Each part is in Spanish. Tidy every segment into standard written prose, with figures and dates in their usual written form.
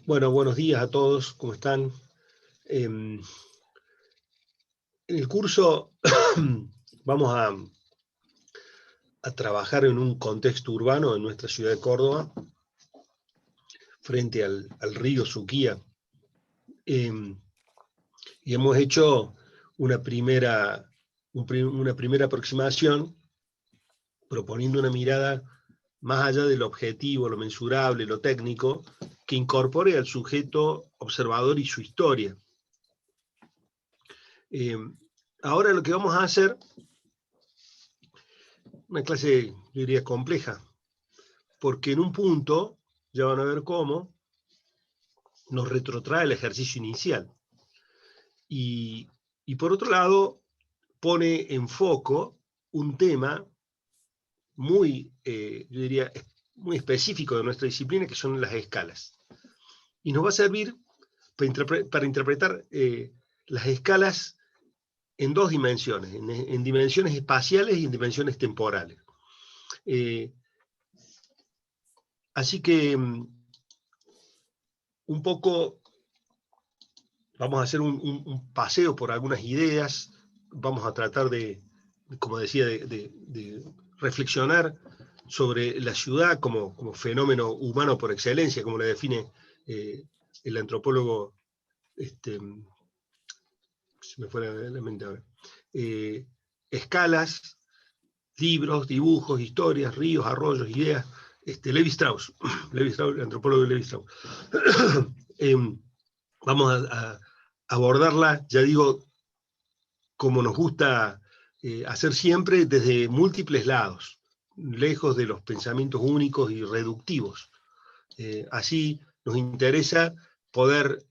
Bueno, buenos días a todos, ¿cómo están? En el curso vamos a trabajar en un contexto urbano en nuestra ciudad de Córdoba, frente al río Suquía. Y hemos hecho una primera aproximación, proponiendo una mirada más allá del objetivo, lo mensurable, lo técnico, que incorpore al sujeto observador y su historia. Ahora lo que vamos a hacer, una clase, yo diría, compleja, porque en un punto, ya van a ver cómo, nos retrotrae el ejercicio inicial. Y por otro lado, pone en foco un tema muy, yo diría, muy específico de nuestra disciplina, que son las escalas. Y nos va a servir para interpretar las escalas en dos dimensiones, en dimensiones espaciales y en dimensiones temporales. Así que un poco vamos a hacer un paseo por algunas ideas, vamos a tratar de, como decía, de reflexionar sobre la ciudad como fenómeno humano por excelencia, como le define el antropólogo, se me fue la mente ahora, escalas, libros, dibujos, historias, ríos, arroyos, ideas, Levi Strauss, el antropólogo Levi Strauss. Vamos a abordarla, ya digo, como nos gusta hacer siempre, desde múltiples lados, lejos de los pensamientos únicos y reductivos. Así nos interesa poder,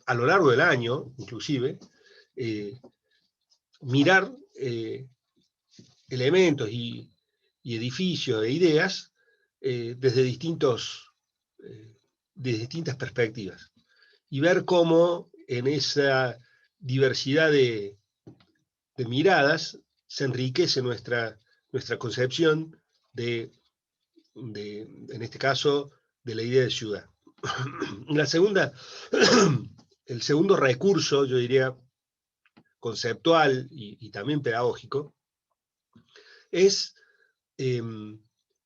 a lo largo del año, inclusive, mirar elementos y edificios e ideas desde distintas perspectivas, y ver cómo en esa diversidad de miradas se enriquece nuestra concepción en este caso, de la idea de ciudad. El segundo recurso, yo diría, conceptual y también pedagógico, es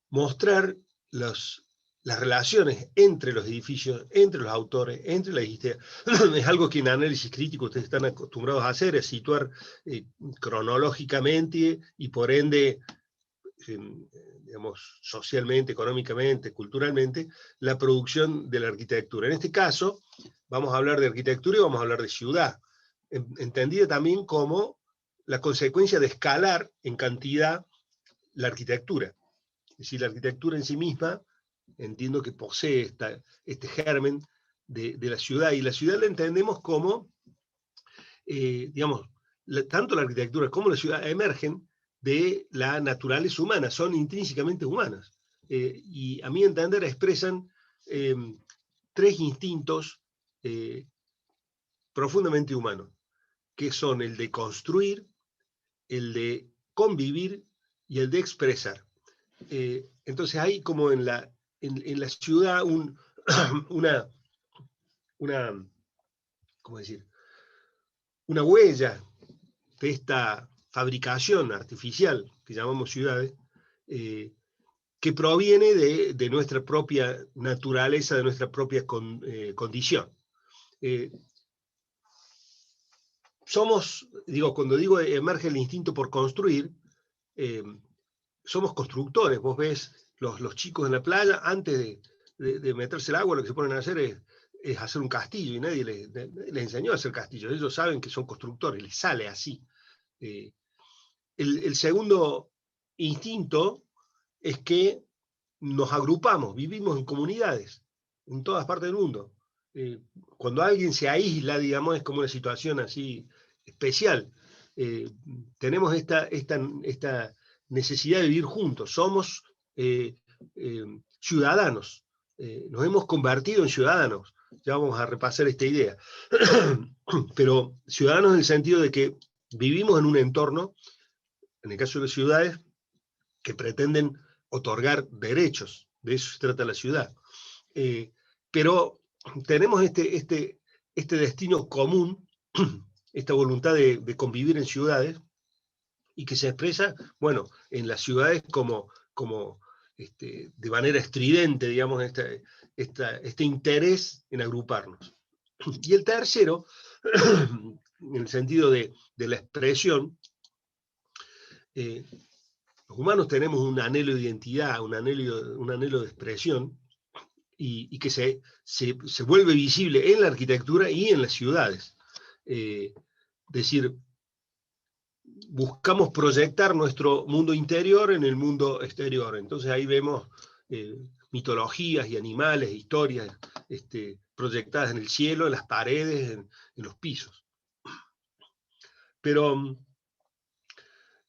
mostrar las relaciones entre los edificios, entre los autores, entre las historias. Es algo que en análisis crítico ustedes están acostumbrados a hacer, es situar cronológicamente y por ende, digamos, socialmente, económicamente, culturalmente, la producción de la arquitectura. En este caso, vamos a hablar de arquitectura y vamos a hablar de ciudad, entendida también como la consecuencia de escalar en cantidad la arquitectura. Es decir, la arquitectura en sí misma, entiendo que posee este germen de la ciudad, y la ciudad la entendemos como, digamos, tanto la arquitectura como la ciudad emergen de la naturaleza humana, son intrínsecamente humanas. Y a mi entender expresan tres instintos profundamente humanos, que son el de construir, el de convivir y el de expresar. Entonces hay como en la ciudad ¿cómo decir? Una huella de esta fabricación artificial que llamamos ciudades, que proviene de nuestra propia naturaleza, de nuestra propia condición. Cuando digo emerge el instinto por construir, somos constructores. Vos ves los chicos en la playa, antes de meterse el agua, lo que se ponen a hacer es hacer un castillo, y nadie les enseñó a hacer castillos. Ellos saben que son constructores, les sale así. El segundo instinto es que nos agrupamos, vivimos en comunidades, en todas partes del mundo. Cuando alguien se aísla, digamos, es como una situación así especial. Tenemos esta necesidad de vivir juntos, somos ciudadanos, nos hemos convertido en ciudadanos, ya vamos a repasar esta idea, pero ciudadanos en el sentido de que vivimos en un entorno, en el caso de las ciudades, que pretenden otorgar derechos, de eso se trata la ciudad, pero tenemos este destino común, esta voluntad de convivir en ciudades, y que se expresa, bueno, en las ciudades como de manera estridente, digamos, este interés en agruparnos. Y el tercero, en el sentido de la expresión, los humanos tenemos un anhelo de identidad, un anhelo de expresión, y que se vuelve visible en la arquitectura y en las ciudades. Es decir, buscamos proyectar nuestro mundo interior en el mundo exterior. Entonces ahí vemos mitologías y animales, historias proyectadas en el cielo, en las paredes, en los pisos. Pero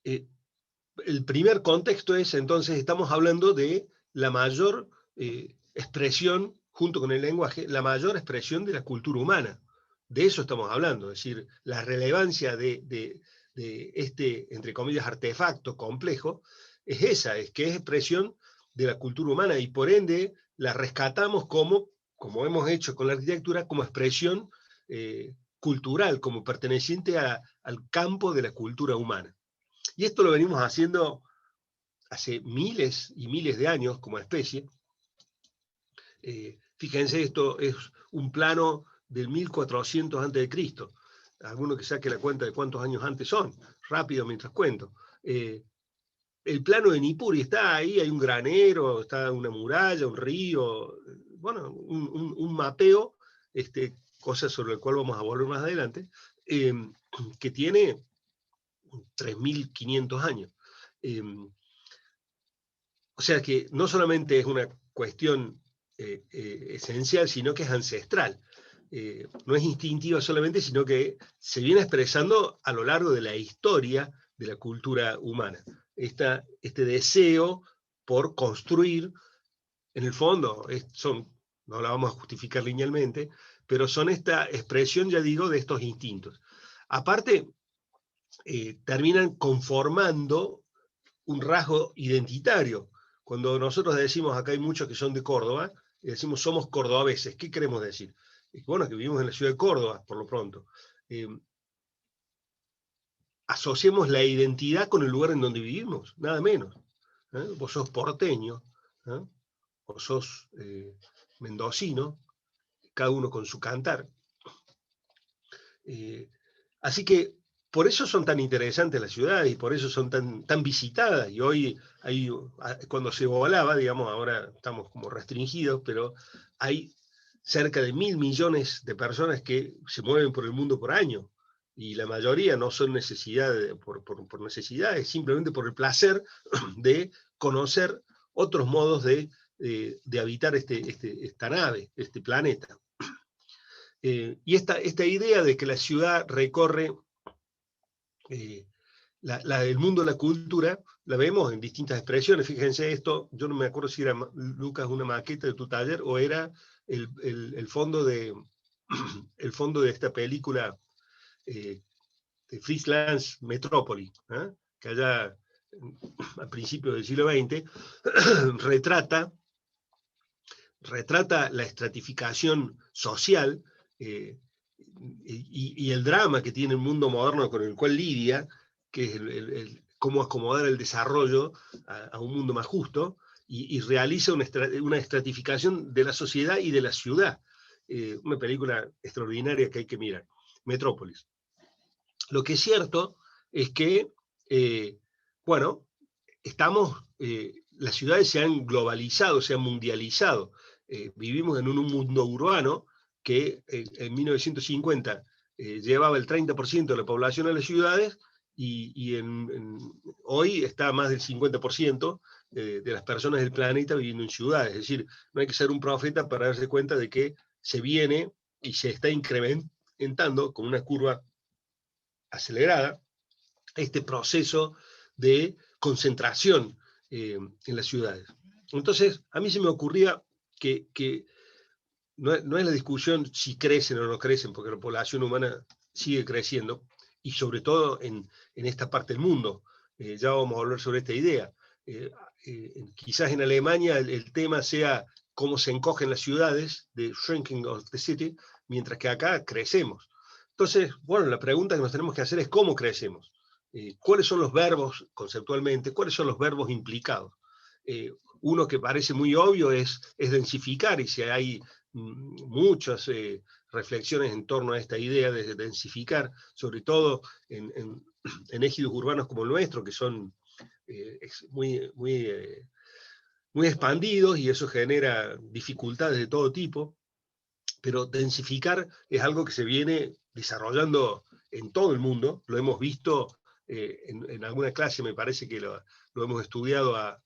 el primer contexto es, entonces, estamos hablando de la mayor expresión, junto con el lenguaje, la mayor expresión de la cultura humana. De eso estamos hablando, es decir, la relevancia de entre comillas, artefacto complejo, es esa, es que es expresión de la cultura humana, y por ende la rescatamos como hemos hecho con la arquitectura, como expresión cultural, como perteneciente al campo de la cultura humana. Y esto lo venimos haciendo hace miles y miles de años como especie. Fíjense, esto es un plano del 1400 a.C. Alguno que saque la cuenta de cuántos años antes son, rápido mientras cuento. El plano de Nippur, y está ahí, hay un granero, está una muralla, un río, bueno, un mapeo, cosa sobre la cual vamos a volver más adelante, que tiene 3.500 años. O sea que no solamente es una cuestión esencial, sino que es ancestral. No es instintiva solamente, sino que se viene expresando a lo largo de la historia de la cultura humana. Este deseo por construir, en el fondo, no la vamos a justificar linealmente, pero son esta expresión, ya digo, de estos instintos. Aparte, terminan conformando un rasgo identitario. Cuando nosotros decimos, acá hay muchos que son de Córdoba, y decimos somos cordobeses, ¿qué queremos decir? Bueno, que vivimos en la ciudad de Córdoba, por lo pronto. Asociemos la identidad con el lugar en donde vivimos, nada menos. Vos sos porteño, o sos mendocino, cada uno con su cantar. Así que por eso son tan interesantes las ciudades y por eso son tan visitadas. Y hoy, cuando se volaba, digamos, ahora estamos como restringidos, pero hay cerca de 1.000 millones de personas que se mueven por el mundo por año. Y la mayoría no son por necesidad, es simplemente por el placer de conocer otros modos de habitar esta nave, este planeta. Y esta idea de que la ciudad recorre el mundo de la cultura, la vemos en distintas expresiones. Fíjense esto, yo no me acuerdo si era, Lucas, una maqueta de tu taller, o era el fondo de esta película de Fritz Lang, Metrópoli, que allá a principios del siglo XX retrata la estratificación social y el drama que tiene el mundo moderno con el cual lidia, que es cómo acomodar el desarrollo a un mundo más justo, y realiza una estratificación de la sociedad y de la ciudad. Una película extraordinaria que hay que mirar, Metrópolis. Lo que es cierto es que, bueno, las ciudades se han globalizado, se han mundializado. Vivimos en un mundo urbano que en 1950 llevaba el 30% de la población a las ciudades, y hoy está más del 50% de las personas del planeta viviendo en ciudades. Es decir, no hay que ser un profeta para darse cuenta de que se viene y se está incrementando con una curva acelerada este proceso de concentración en las ciudades. Entonces, a mí se me ocurría que no es la discusión si crecen o no crecen, porque la población humana sigue creciendo, y sobre todo en esta parte del mundo. Ya vamos a hablar sobre esta idea. Quizás en Alemania el tema sea cómo se encogen las ciudades, de shrinking of the city, mientras que acá crecemos. Entonces, bueno, la pregunta que nos tenemos que hacer es cómo crecemos. ¿Cuáles son los verbos, conceptualmente, cuáles son los verbos implicados? Uno que parece muy obvio es densificar, y si hay muchas reflexiones en torno a esta idea de densificar, sobre todo en ejidos urbanos como el nuestro, que son muy expandidos, y eso genera dificultades de todo tipo, pero densificar es algo que se viene desarrollando en todo el mundo. Lo hemos visto en alguna clase, me parece que lo hemos estudiado a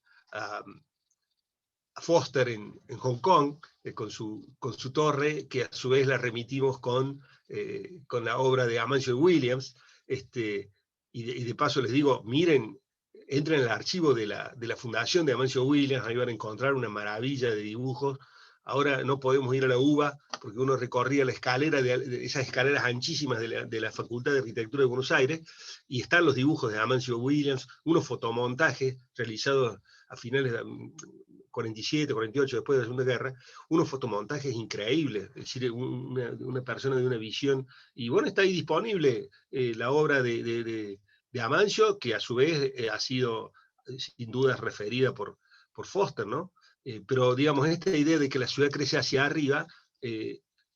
Foster en Hong Kong, con su torre, que a su vez la remitimos con la obra de Amancio Williams. Y de paso les digo, miren, entren al archivo de la fundación de Amancio Williams, ahí van a encontrar una maravilla de dibujos. Ahora no podemos ir a la UBA porque uno recorría la escalera, de esas escaleras anchísimas de la Facultad de Arquitectura de Buenos Aires, y están los dibujos de Amancio Williams, unos fotomontajes realizados a finales de 47, 48, después de la Segunda Guerra, unos fotomontajes increíbles, es decir, una persona de una visión. Y bueno, está ahí disponible la obra de Amancio, que a su vez ha sido sin duda referida por Foster, ¿no? Pero digamos, esta idea de que la ciudad crece hacia arriba,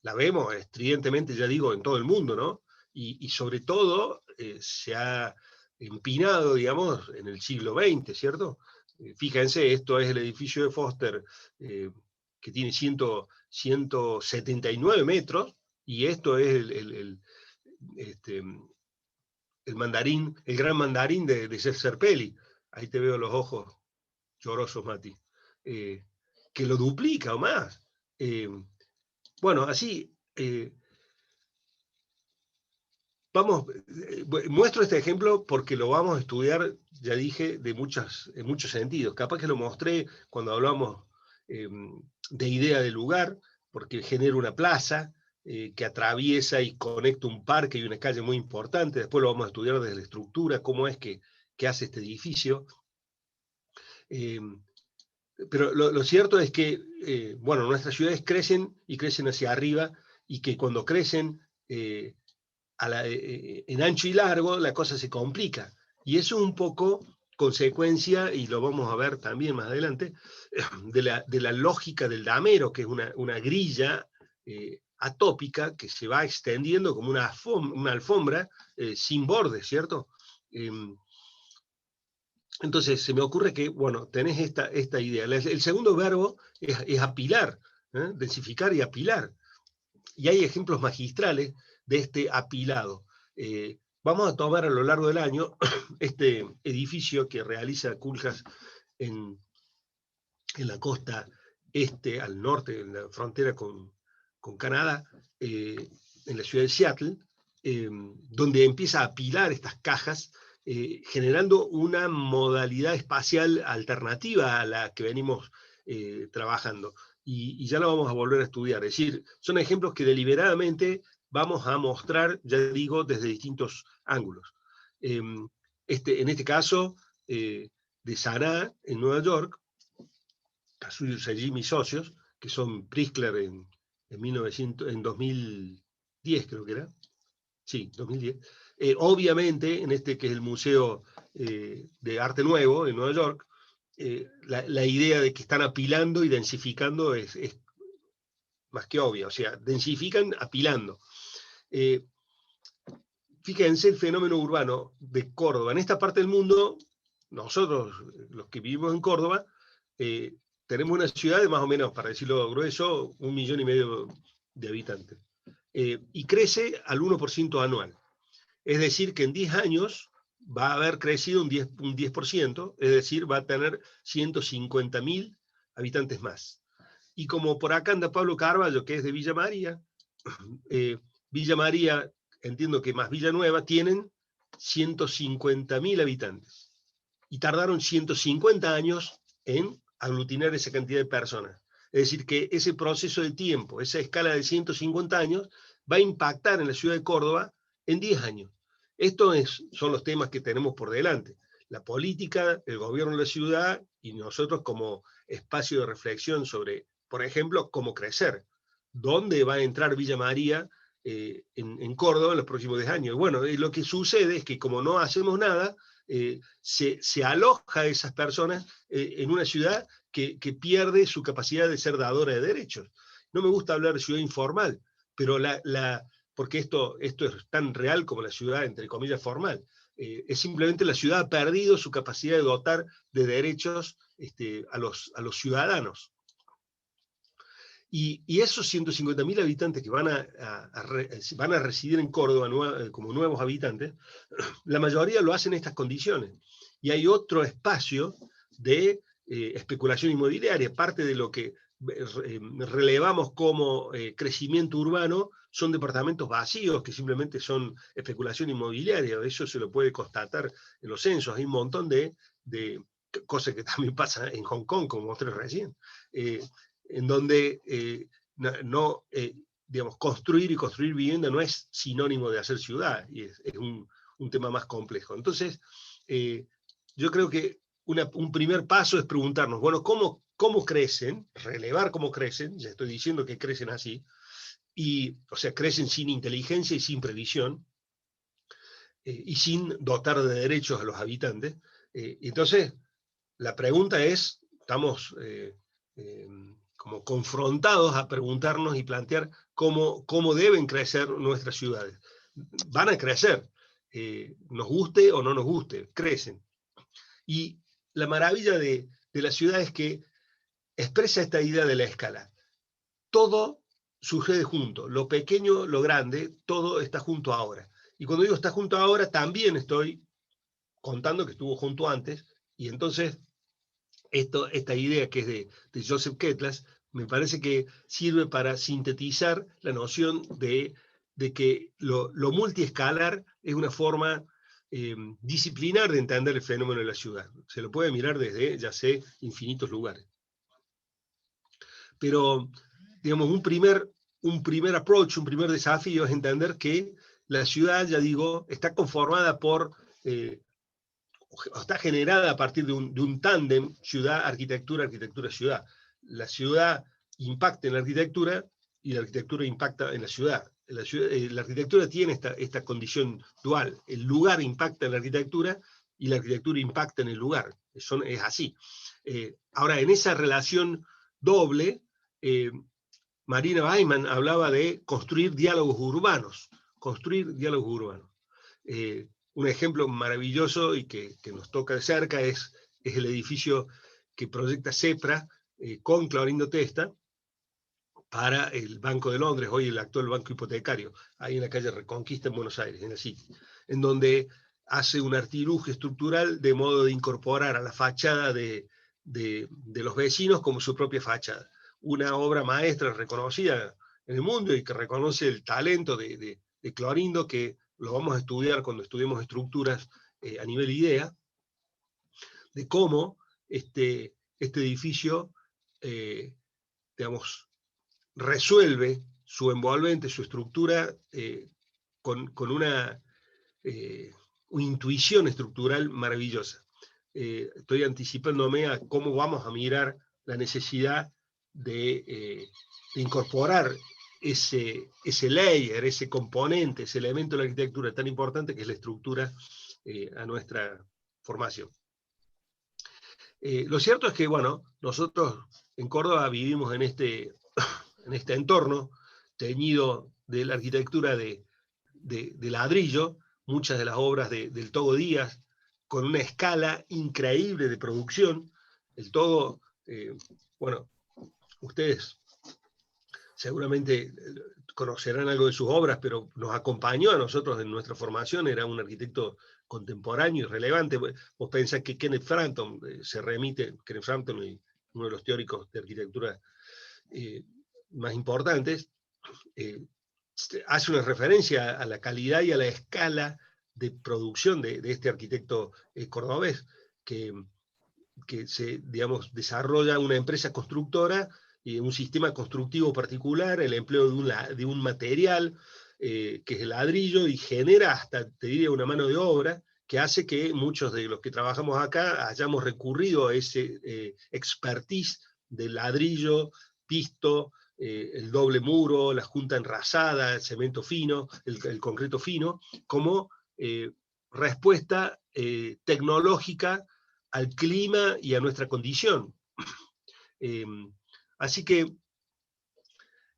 la vemos estridentemente, ya digo, en todo el mundo, ¿no? Y sobre todo se ha empinado, digamos, en el siglo XX, ¿cierto? Fíjense, esto es el edificio de Foster, que tiene 179 metros, y esto es el mandarín, el gran mandarín de Serpelli. Ahí te veo los ojos llorosos, Mati. Que lo duplica o más. Bueno, así, muestro este ejemplo porque lo vamos a estudiar, ya dije, en muchos sentidos. Capaz que lo mostré cuando hablamos de idea de lugar, porque genera una plaza que atraviesa y conecta un parque y una calle muy importante. Después lo vamos a estudiar desde la estructura, cómo es que hace este edificio. Pero lo cierto es que, bueno, nuestras ciudades crecen y crecen hacia arriba, y que cuando crecen en ancho y largo, la cosa se complica. Y eso es un poco consecuencia, y lo vamos a ver también más adelante, de la lógica del damero, que es una grilla atópica que se va extendiendo como una alfombra sin bordes, ¿cierto? Entonces se me ocurre que, bueno, tenés esta idea. El segundo verbo es apilar, densificar y apilar. Y hay ejemplos magistrales de este apilado. Vamos a tomar a lo largo del año este edificio que realiza Culhas en la costa este, al norte, en la frontera con Canadá, en la ciudad de Seattle, donde empieza a apilar estas cajas, generando una modalidad espacial alternativa a la que venimos trabajando. Y ya lo vamos a volver a estudiar. Es decir, son ejemplos que deliberadamente vamos a mostrar, ya digo, desde distintos ángulos. En este caso, de Saná, en Nueva York, suyos allí mis socios, que son Pritzker en 2010, creo que era. Sí, 2010. Obviamente, en este que es el Museo de Arte Nuevo en Nueva York, la idea de que están apilando y densificando es más que obvia. O sea, densifican apilando. Fíjense el fenómeno urbano de Córdoba. En esta parte del mundo, nosotros, los que vivimos en Córdoba, tenemos una ciudad de más o menos, para decirlo grueso, 1,5 millones de habitantes. Y crece al 1% anual. Es decir, que en 10 años va a haber crecido un 10%, es decir, va a tener 150.000 habitantes más. Y como por acá anda Pablo Carballo, que es de Villa María, Villa María, entiendo que más Villanueva, tienen 150.000 habitantes. Y tardaron 150 años en aglutinar esa cantidad de personas. Es decir, que ese proceso de tiempo, esa escala de 150 años, va a impactar en la ciudad de Córdoba en 10 años. Estos son los temas que tenemos por delante. La política, el gobierno de la ciudad y nosotros como espacio de reflexión sobre por ejemplo, cómo crecer. ¿Dónde va a entrar Villa María en Córdoba en los próximos 10 años? Bueno, lo que sucede es que como no hacemos nada, se aloja a esas personas en una ciudad que pierde su capacidad de ser dadora de derechos. No me gusta hablar de ciudad informal, pero porque esto es tan real como la ciudad, entre comillas, formal. Es simplemente la ciudad ha perdido su capacidad de dotar de derechos a los ciudadanos. Y esos 150.000 habitantes que van a residir en Córdoba como nuevos habitantes, la mayoría lo hacen en estas condiciones. Y hay otro espacio de especulación inmobiliaria. Parte de lo que relevamos como crecimiento urbano son departamentos vacíos que simplemente son especulación inmobiliaria. Eso se lo puede constatar en los censos. Hay un montón de cosas que también pasa en Hong Kong, como mostré recién, en donde digamos, construir vivienda no es sinónimo de hacer ciudad, y es un tema más complejo. Entonces, yo creo que un primer paso es preguntarnos, bueno, ¿cómo crecen? Relevar cómo crecen, ya estoy diciendo que crecen así, o sea, crecen sin inteligencia y sin previsión, y sin dotar de derechos a los habitantes. Entonces, la pregunta es, estamos como confrontados a preguntarnos y plantear cómo deben crecer nuestras ciudades. Van a crecer, nos guste o no nos guste, crecen. Y la maravilla de la ciudad es que expresa esta idea de la escala. Todo sucede junto, lo pequeño, lo grande, todo está junto ahora. Y cuando digo está junto ahora, también estoy contando que estuvo junto antes, y entonces esta idea que es de Joseph Ketlas, me parece que sirve para sintetizar la noción de que lo multiescalar es una forma disciplinar de entender el fenómeno de la ciudad. Se lo puede mirar desde, ya sé, infinitos lugares. Pero, digamos, un primer approach, un primer desafío es entender que la ciudad, ya digo, está conformada por está generada a partir de un tándem ciudad-arquitectura, arquitectura-ciudad. La ciudad impacta en la arquitectura y la arquitectura impacta en la ciudad. La arquitectura tiene esta condición dual. El lugar impacta en la arquitectura y la arquitectura impacta en el lugar. Es así. Ahora, en esa relación doble, Marina Weimann hablaba de construir diálogos urbanos. Construir diálogos urbanos. Un ejemplo maravilloso y que nos toca de cerca es el edificio que proyecta CEPRA con Clorindo Testa para el Banco de Londres, hoy el actual banco hipotecario, ahí en la calle Reconquista en Buenos Aires, en la City, en donde hace un artilugio estructural de modo de incorporar a la fachada de los vecinos como su propia fachada. Una obra maestra reconocida en el mundo y que reconoce el talento de Clorindo, que lo vamos a estudiar cuando estudiemos estructuras a nivel idea, de cómo este edificio, digamos, resuelve su envolvente, su estructura, con una intuición estructural maravillosa. Estoy anticipándome a cómo vamos a mirar la necesidad de incorporar ese layer, ese componente, ese elemento de la arquitectura tan importante que es la estructura a nuestra formación. Lo cierto es que, bueno, nosotros en Córdoba vivimos en este entorno teñido de la arquitectura de ladrillo, muchas de las obras del Togo Díaz, con una escala increíble de producción. El Togo, bueno, ustedes seguramente conocerán algo de sus obras, pero nos acompañó a nosotros en nuestra formación, era un arquitecto contemporáneo y relevante. Vos pensás que Kenneth Frampton Kenneth Frampton, uno de los teóricos de arquitectura más importantes, hace una referencia a la calidad y a la escala de producción de este arquitecto cordobés, que digamos, desarrolla una empresa constructora y un sistema constructivo particular, el empleo de un material que es el ladrillo, y genera hasta, te diría, una mano de obra que hace que muchos de los que trabajamos acá hayamos recurrido a ese expertise del ladrillo, pisto, el doble muro, la junta enrasada, el cemento fino, el concreto fino, como respuesta tecnológica al clima y a nuestra condición. Así que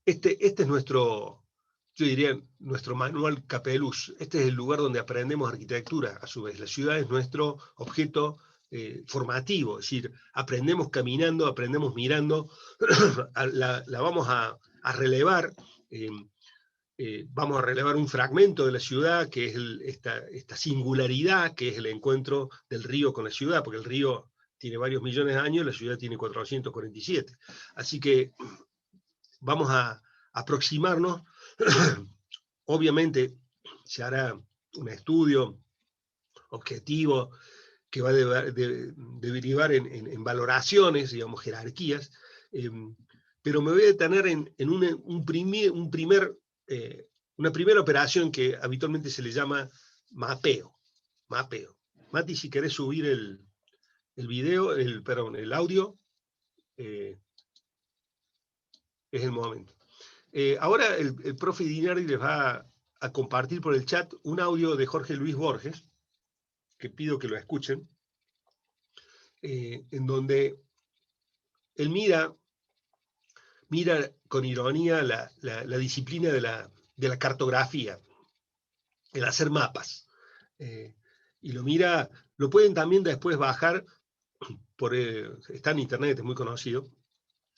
este es nuestro, yo diría, nuestro manual Capeluz. Este es el lugar donde aprendemos arquitectura. A su vez, la ciudad es nuestro objeto formativo, es decir, aprendemos caminando, aprendemos mirando, la vamos a relevar, vamos a relevar un fragmento de la ciudad, que es esta singularidad, que es el encuentro del río con la ciudad, porque el río tiene varios millones de años, la ciudad tiene 447. Así que vamos a aproximarnos. Obviamente se hará un estudio objetivo que va a derivar en valoraciones, digamos, jerarquías, pero me voy a detener en una primera operación que habitualmente se le llama mapeo. Mati, si querés subir el video, el audio, es el momento. Ahora el profe Dinardi les va a compartir por el chat un audio de Jorge Luis Borges, que pido que lo escuchen, en donde él mira con ironía la disciplina de la cartografía, el hacer mapas. Y lo mira, lo pueden también después bajar, está en internet, es muy conocido,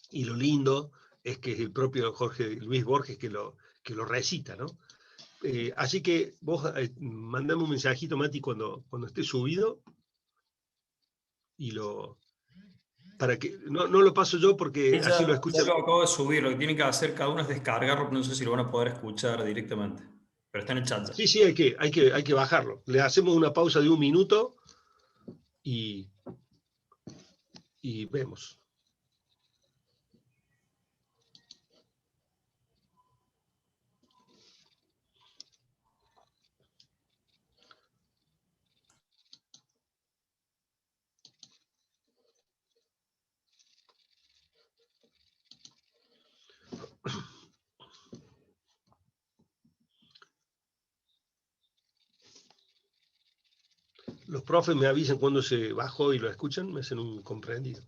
y lo lindo es que es el propio Jorge Luis Borges que lo recita, ¿no? Así que vos mandame un mensajito, Mati, cuando esté subido, y para que no lo paso yo porque Sí, así lo ya escuchan. lo acabo de subir. Lo que tienen que hacer cada uno es descargarlo. No sé si lo van a poder escuchar directamente. Pero está en el chat ya. Sí, hay que bajarlo. Le hacemos una pausa de 1 minuto y vemos. Los profes me avisan cuando se bajó y lo escuchan, me hacen un comprendido.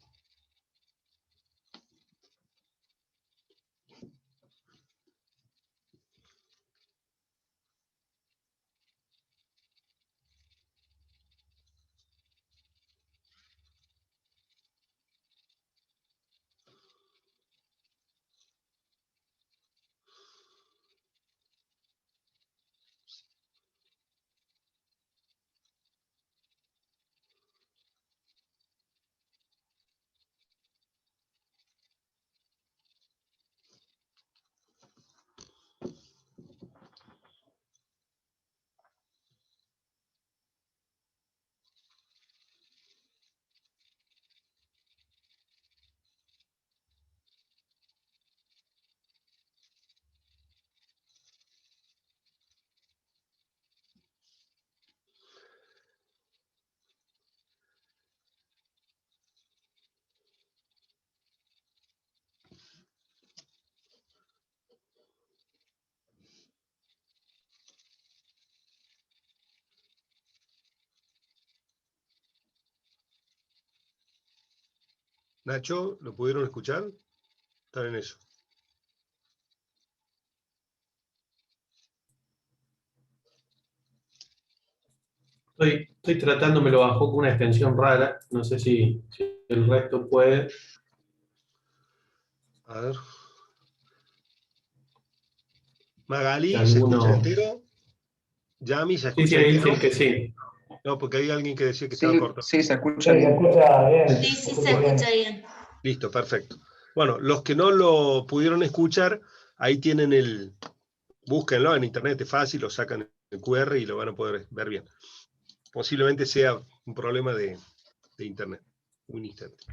Nacho, ¿lo pudieron escuchar? Están en eso. Estoy tratando, me lo bajó con una extensión rara. No sé si el resto puede. A ver. Magali, ¿se escucha Alguno. entero? Yami, ¿se Sí, escucha me entero? dicen que sí. No, porque hay alguien que decía que estaba Sí, corto. sí, se escucha Sí, se bien. escucha bien. Sí, sí, se escucha bien. Listo, perfecto. Bueno, los que no lo pudieron escuchar, ahí tienen búsquenlo en internet, es fácil, lo sacan el QR y lo van a poder ver bien. Posiblemente sea un problema de internet. Un instante.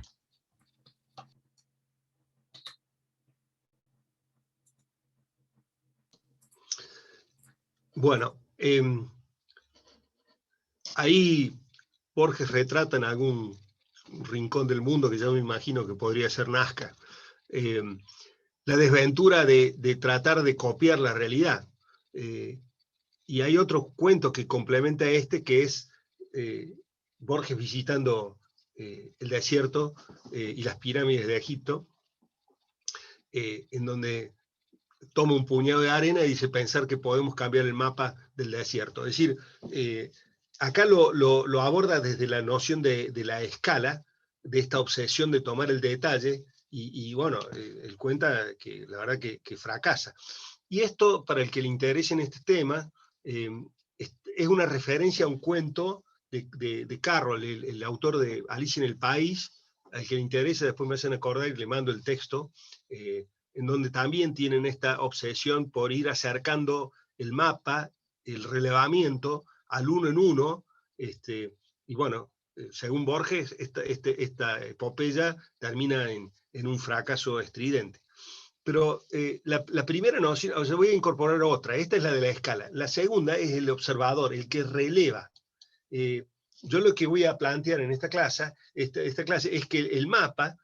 Bueno, ahí Borges retrata en algún rincón del mundo que yo me imagino que podría ser Nazca, la desventura de tratar de copiar la realidad. Y hay otro cuento que complementa este, que es Borges visitando el desierto y las pirámides de Egipto, en donde toma un puñado de arena y dice pensar que podemos cambiar el mapa del desierto. Es decir, acá lo aborda desde la noción de la escala, de esta obsesión de tomar el detalle, y bueno, él cuenta que la verdad que fracasa. Y esto, para el que le interese en este tema, es una referencia a un cuento de Carroll, el autor de Alicia en el País. Al que le interese, después me hacen acordar y le mando el texto, en donde también tienen esta obsesión por ir acercando el mapa, el relevamiento, al uno en uno, y bueno, según Borges, esta epopeya termina en un fracaso estridente. Pero la primera noción, o sea, voy a incorporar otra, esta es la de la escala. La segunda es el observador, el que releva. Yo lo que voy a plantear en esta clase es que el mapa,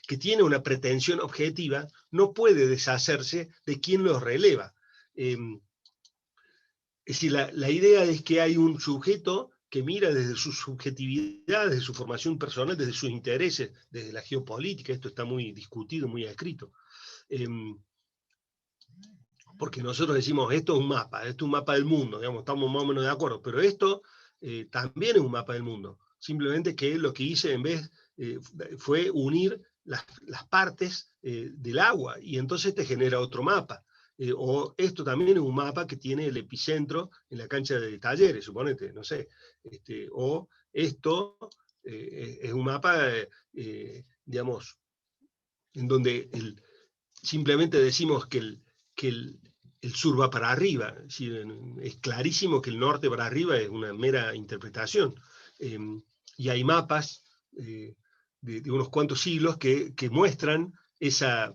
que tiene una pretensión objetiva, no puede deshacerse de quien lo releva. Es decir, la idea es que hay un sujeto que mira desde su subjetividad, desde su formación personal, desde sus intereses, desde la geopolítica. Esto está muy discutido, muy escrito. Porque nosotros decimos, esto es un mapa del mundo, digamos, estamos más o menos de acuerdo, pero esto también es un mapa del mundo. Simplemente que lo que hice en vez fue unir las partes del agua, y entonces te genera otro mapa. O esto también es un mapa que tiene el epicentro en la cancha de Talleres, suponete, no sé. O esto es un mapa, digamos, en donde simplemente decimos que el sur va para arriba. Es clarísimo que el norte para arriba es una mera interpretación. Y hay mapas de unos cuantos siglos que muestran esa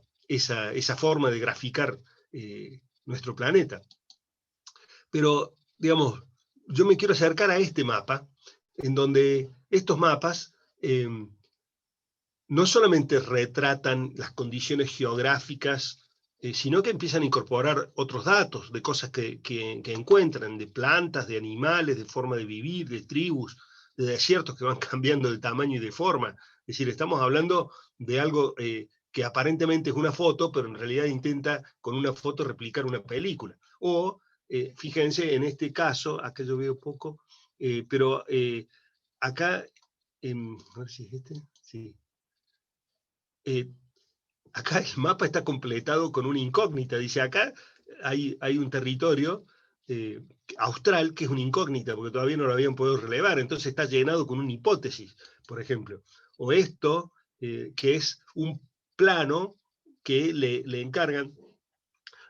forma de graficar nuestro planeta. Pero, digamos, yo me quiero acercar a este mapa, en donde estos mapas no solamente retratan las condiciones geográficas, sino que empiezan a incorporar otros datos de cosas que encuentran, de plantas, de animales, de forma de vivir, de tribus, de desiertos que van cambiando de tamaño y de forma. Es decir, estamos hablando de algo que aparentemente es una foto, pero en realidad intenta con una foto replicar una película. O, fíjense, en este caso, acá yo veo poco, pero acá, a ver si es este, sí. Acá el mapa está completado con una incógnita. Dice, acá hay un territorio austral que es una incógnita, porque todavía no lo habían podido relevar, entonces está llenado con una hipótesis, por ejemplo. O esto, que es un plano que le encargan.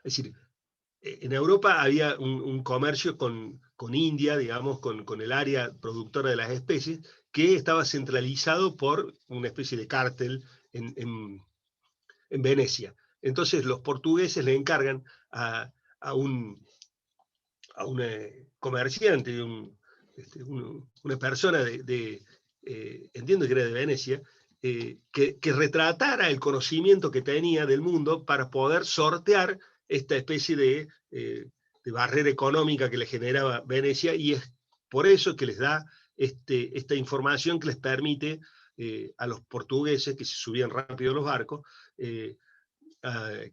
Es decir, en Europa había un comercio con India, digamos, con el área productora de las especies, que estaba centralizado por una especie de cártel en Venecia. Entonces los portugueses le encargan a un comerciante, una persona entiendo que era de Venecia, que retratara el conocimiento que tenía del mundo para poder sortear esta especie de barrera económica que le generaba Venecia, y es por eso que les da esta información que les permite a los portugueses, que se subían rápido a los barcos, que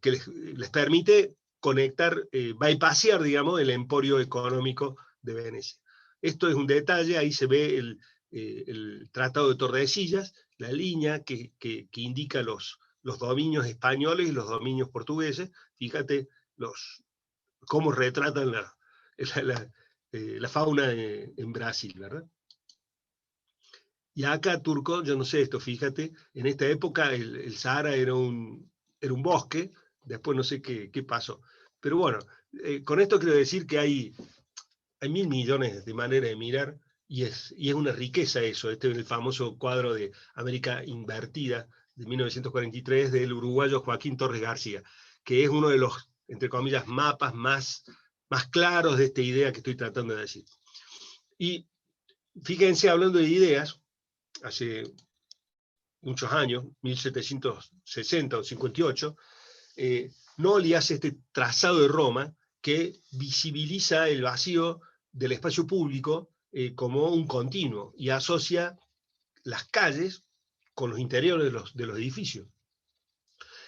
les permite conectar, bypassear, digamos, el emporio económico de Venecia. Esto es un detalle, ahí se ve el Tratado de Tordesillas, la línea que indica los dominios españoles y los dominios portugueses. Fíjate cómo retratan la fauna en Brasil, ¿verdad? Y acá, Turco, yo no sé esto, fíjate, en esta época el Sahara era un bosque, después no sé qué pasó. Pero bueno, con esto quiero decir que hay 1.000 millones de maneras de mirar, y es una riqueza eso. Este es el famoso cuadro de América Invertida de 1943 del uruguayo Joaquín Torres García, que es uno de los, entre comillas, mapas más claros de esta idea que estoy tratando de decir. Y fíjense, hablando de ideas, hace muchos años, 1760 o 58, Noli hace este trazado de Roma que visibiliza el vacío del espacio público como un continuo y asocia las calles con los interiores de los edificios.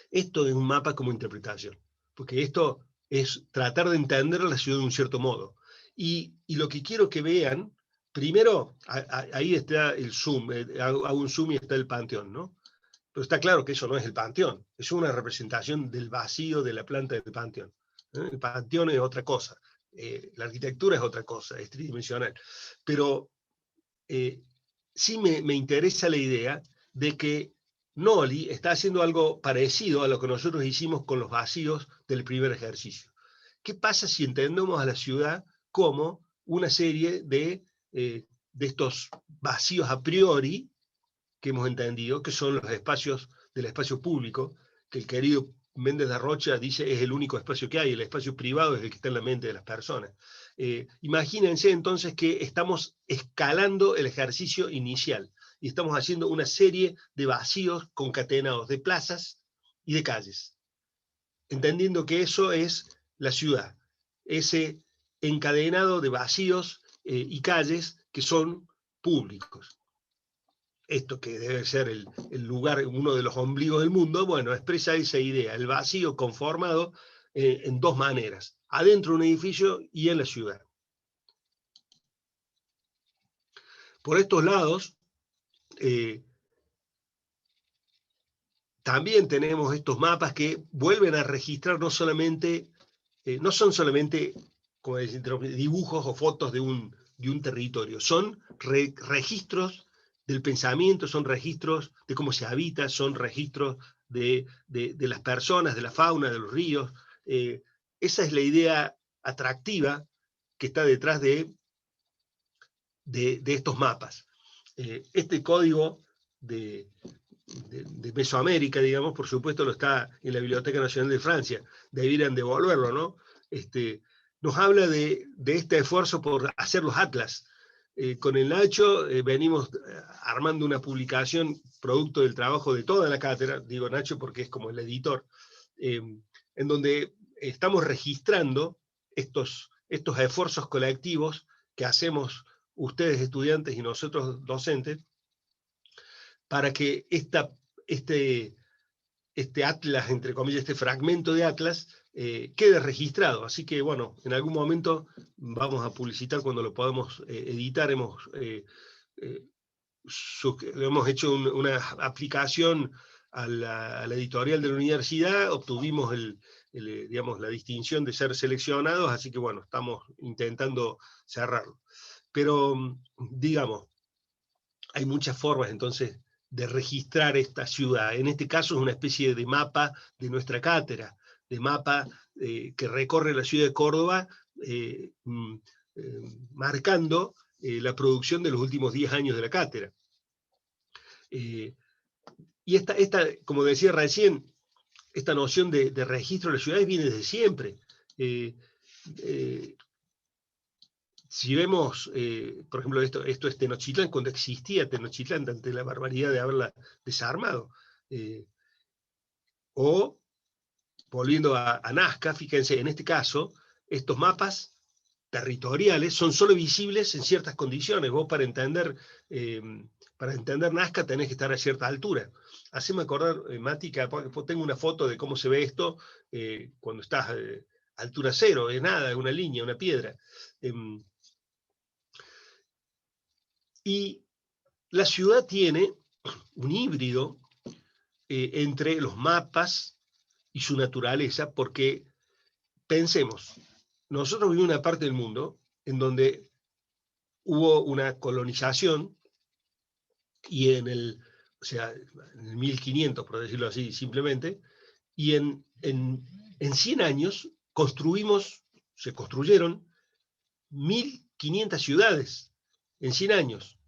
Esto es un mapa como interpretación, porque esto es tratar de entender la ciudad de un cierto modo. Y lo que quiero que vean, primero, ahí está el zoom, hago un zoom y está el Panteón, ¿no? Pero está claro que eso no es el Panteón, es una representación del vacío de la planta del Panteón. El Panteón es otra cosa, la arquitectura es otra cosa, es tridimensional. Pero sí me interesa la idea de que Noli está haciendo algo parecido a lo que nosotros hicimos con los vacíos del primer ejercicio. ¿Qué pasa si entendemos a la ciudad como una serie de estos vacíos a priori que hemos entendido, que son los espacios del espacio público, que el querido Méndez de Rocha dice es el único espacio que hay, el espacio privado es el que está en la mente de las personas. Imagínense entonces que estamos escalando el ejercicio inicial y estamos haciendo una serie de vacíos concatenados de plazas y de calles, entendiendo que eso es la ciudad, ese encadenado de vacíos y calles que son públicos. Esto que debe ser el lugar, uno de los ombligos del mundo, bueno, expresa esa idea, el vacío conformado en dos maneras, adentro de un edificio y en la ciudad. Por estos lados, también tenemos estos mapas que vuelven a registrar no son solamente como decir, dibujos o fotos de un territorio, son registros del pensamiento, son registros de cómo se habita, son registros de las personas, de la fauna, de los ríos. Esa es la idea atractiva que está detrás de estos mapas. Este código de Mesoamérica, digamos, por supuesto lo está en la Biblioteca Nacional de Francia, deberían devolverlo, ¿no? Nos habla de este esfuerzo por hacer los atlas. Con el Nacho venimos armando una publicación producto del trabajo de toda la cátedra, digo Nacho porque es como el editor, en donde estamos registrando estos esfuerzos colectivos que hacemos ustedes estudiantes y nosotros docentes, para que este atlas, entre comillas, este fragmento de atlas, quede registrado. Así que, bueno, en algún momento vamos a publicitar cuando lo podamos editar. Hemos hecho una aplicación a la editorial de la universidad, obtuvimos digamos, la distinción de ser seleccionados, así que, bueno, estamos intentando cerrarlo. Pero, digamos, hay muchas formas, entonces, de registrar esta ciudad. En este caso es una especie de mapa de nuestra cátedra, de mapa que recorre la ciudad de Córdoba, marcando la producción de los últimos 10 años de la cátedra. Y esta, como decía recién, esta noción de registro de las ciudades viene desde siempre. Si vemos, por ejemplo, esto es Tenochtitlán, cuando existía Tenochtitlán, ante la barbaridad de haberla desarmado. O, volviendo a Nazca, fíjense, en este caso, estos mapas territoriales son solo visibles en ciertas condiciones. Vos para entender Nazca tenés que estar a cierta altura. Haceme acordar, Mati, que tengo una foto de cómo se ve esto cuando estás a altura cero, es nada, es una línea, una piedra. Y la ciudad tiene un híbrido entre los mapas y su naturaleza, porque pensemos, nosotros vivimos en una parte del mundo en donde hubo una colonización y en el 1500, por decirlo así simplemente, y en 100 años se construyeron 1500 ciudades en 100 años,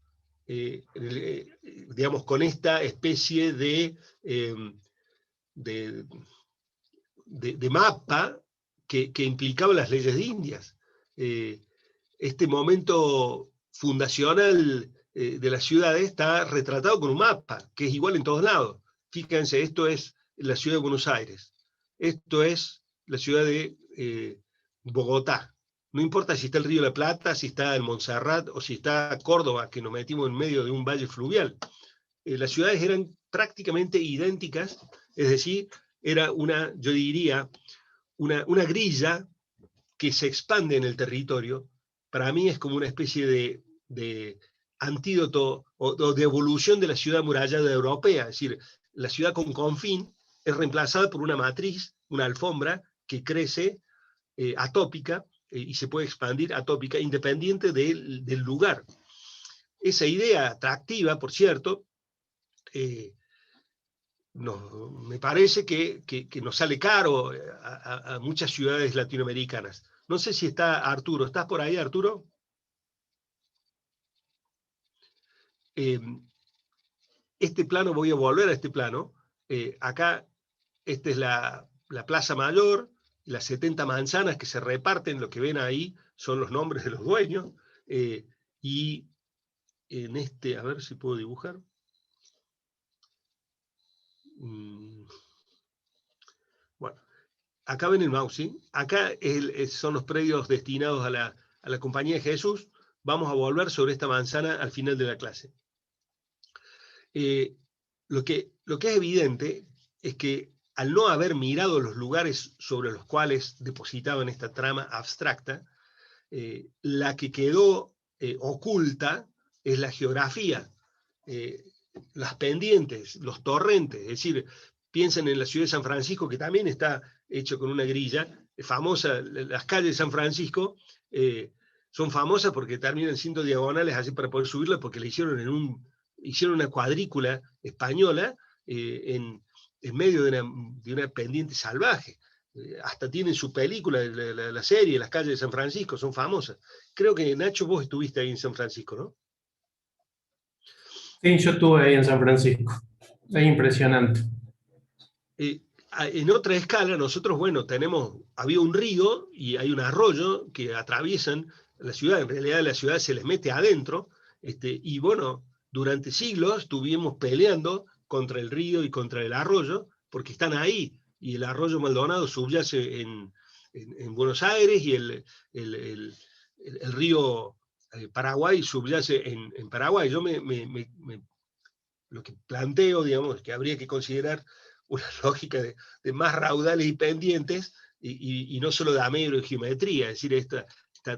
digamos, con esta especie de mapa que implicaba las leyes de Indias. Este momento fundacional de las ciudades está retratado con un mapa, que es igual en todos lados. Fíjense, esto es la ciudad de Buenos Aires, esto es la ciudad de Bogotá. No importa si está el Río de la Plata, si está el Montserrat o si está Córdoba, que nos metimos en medio de un valle fluvial. Las ciudades eran prácticamente idénticas, es decir, era una, yo diría, una grilla que se expande en el territorio. Para mí es como una especie de antídoto o de evolución de la ciudad amurallada europea, es decir, la ciudad con confín es reemplazada por una matriz, una alfombra que crece atópica y se puede expandir atópica independiente del lugar. Esa idea atractiva, por cierto, me parece que nos sale caro a muchas ciudades latinoamericanas. No sé si está Arturo. ¿Estás por ahí, Arturo? Este plano, voy a volver a este plano. Acá, esta es la Plaza Mayor, las 70 manzanas que se reparten, lo que ven ahí son los nombres de los dueños. Y en este, a ver si puedo dibujar. Bueno, acá ven el mouse, ¿sí? Acá son los predios destinados a la Compañía de Jesús. Vamos a volver sobre esta manzana al final de la clase. Lo que es evidente es que al no haber mirado los lugares sobre los cuales depositaban esta trama abstracta, la que quedó oculta es la geografía, las pendientes, los torrentes. Es decir, piensen en la ciudad de San Francisco, que también está hecho con una grilla famosa. Las calles de San Francisco son famosas porque terminan siendo diagonales así para poder subirlas, porque le hicieron hicieron una cuadrícula española en medio de una pendiente salvaje. Hasta tienen su película, la serie, Las calles de San Francisco, son famosas. Creo que, Nacho, vos estuviste ahí en San Francisco, ¿no? Sí, yo estuve ahí en San Francisco. Es impresionante. En otra escala, nosotros, bueno, había un río y hay un arroyo que atraviesan la ciudad. En realidad la ciudad se les mete adentro, y bueno, durante siglos estuvimos peleando contra el río y contra el arroyo, porque están ahí, y el arroyo Maldonado subyace en Buenos Aires, y el río Paraguay subyace en Paraguay. Yo lo que planteo, digamos, es que habría que considerar una lógica de más raudales y pendientes, y no solo de ametro y geometría, es decir, esta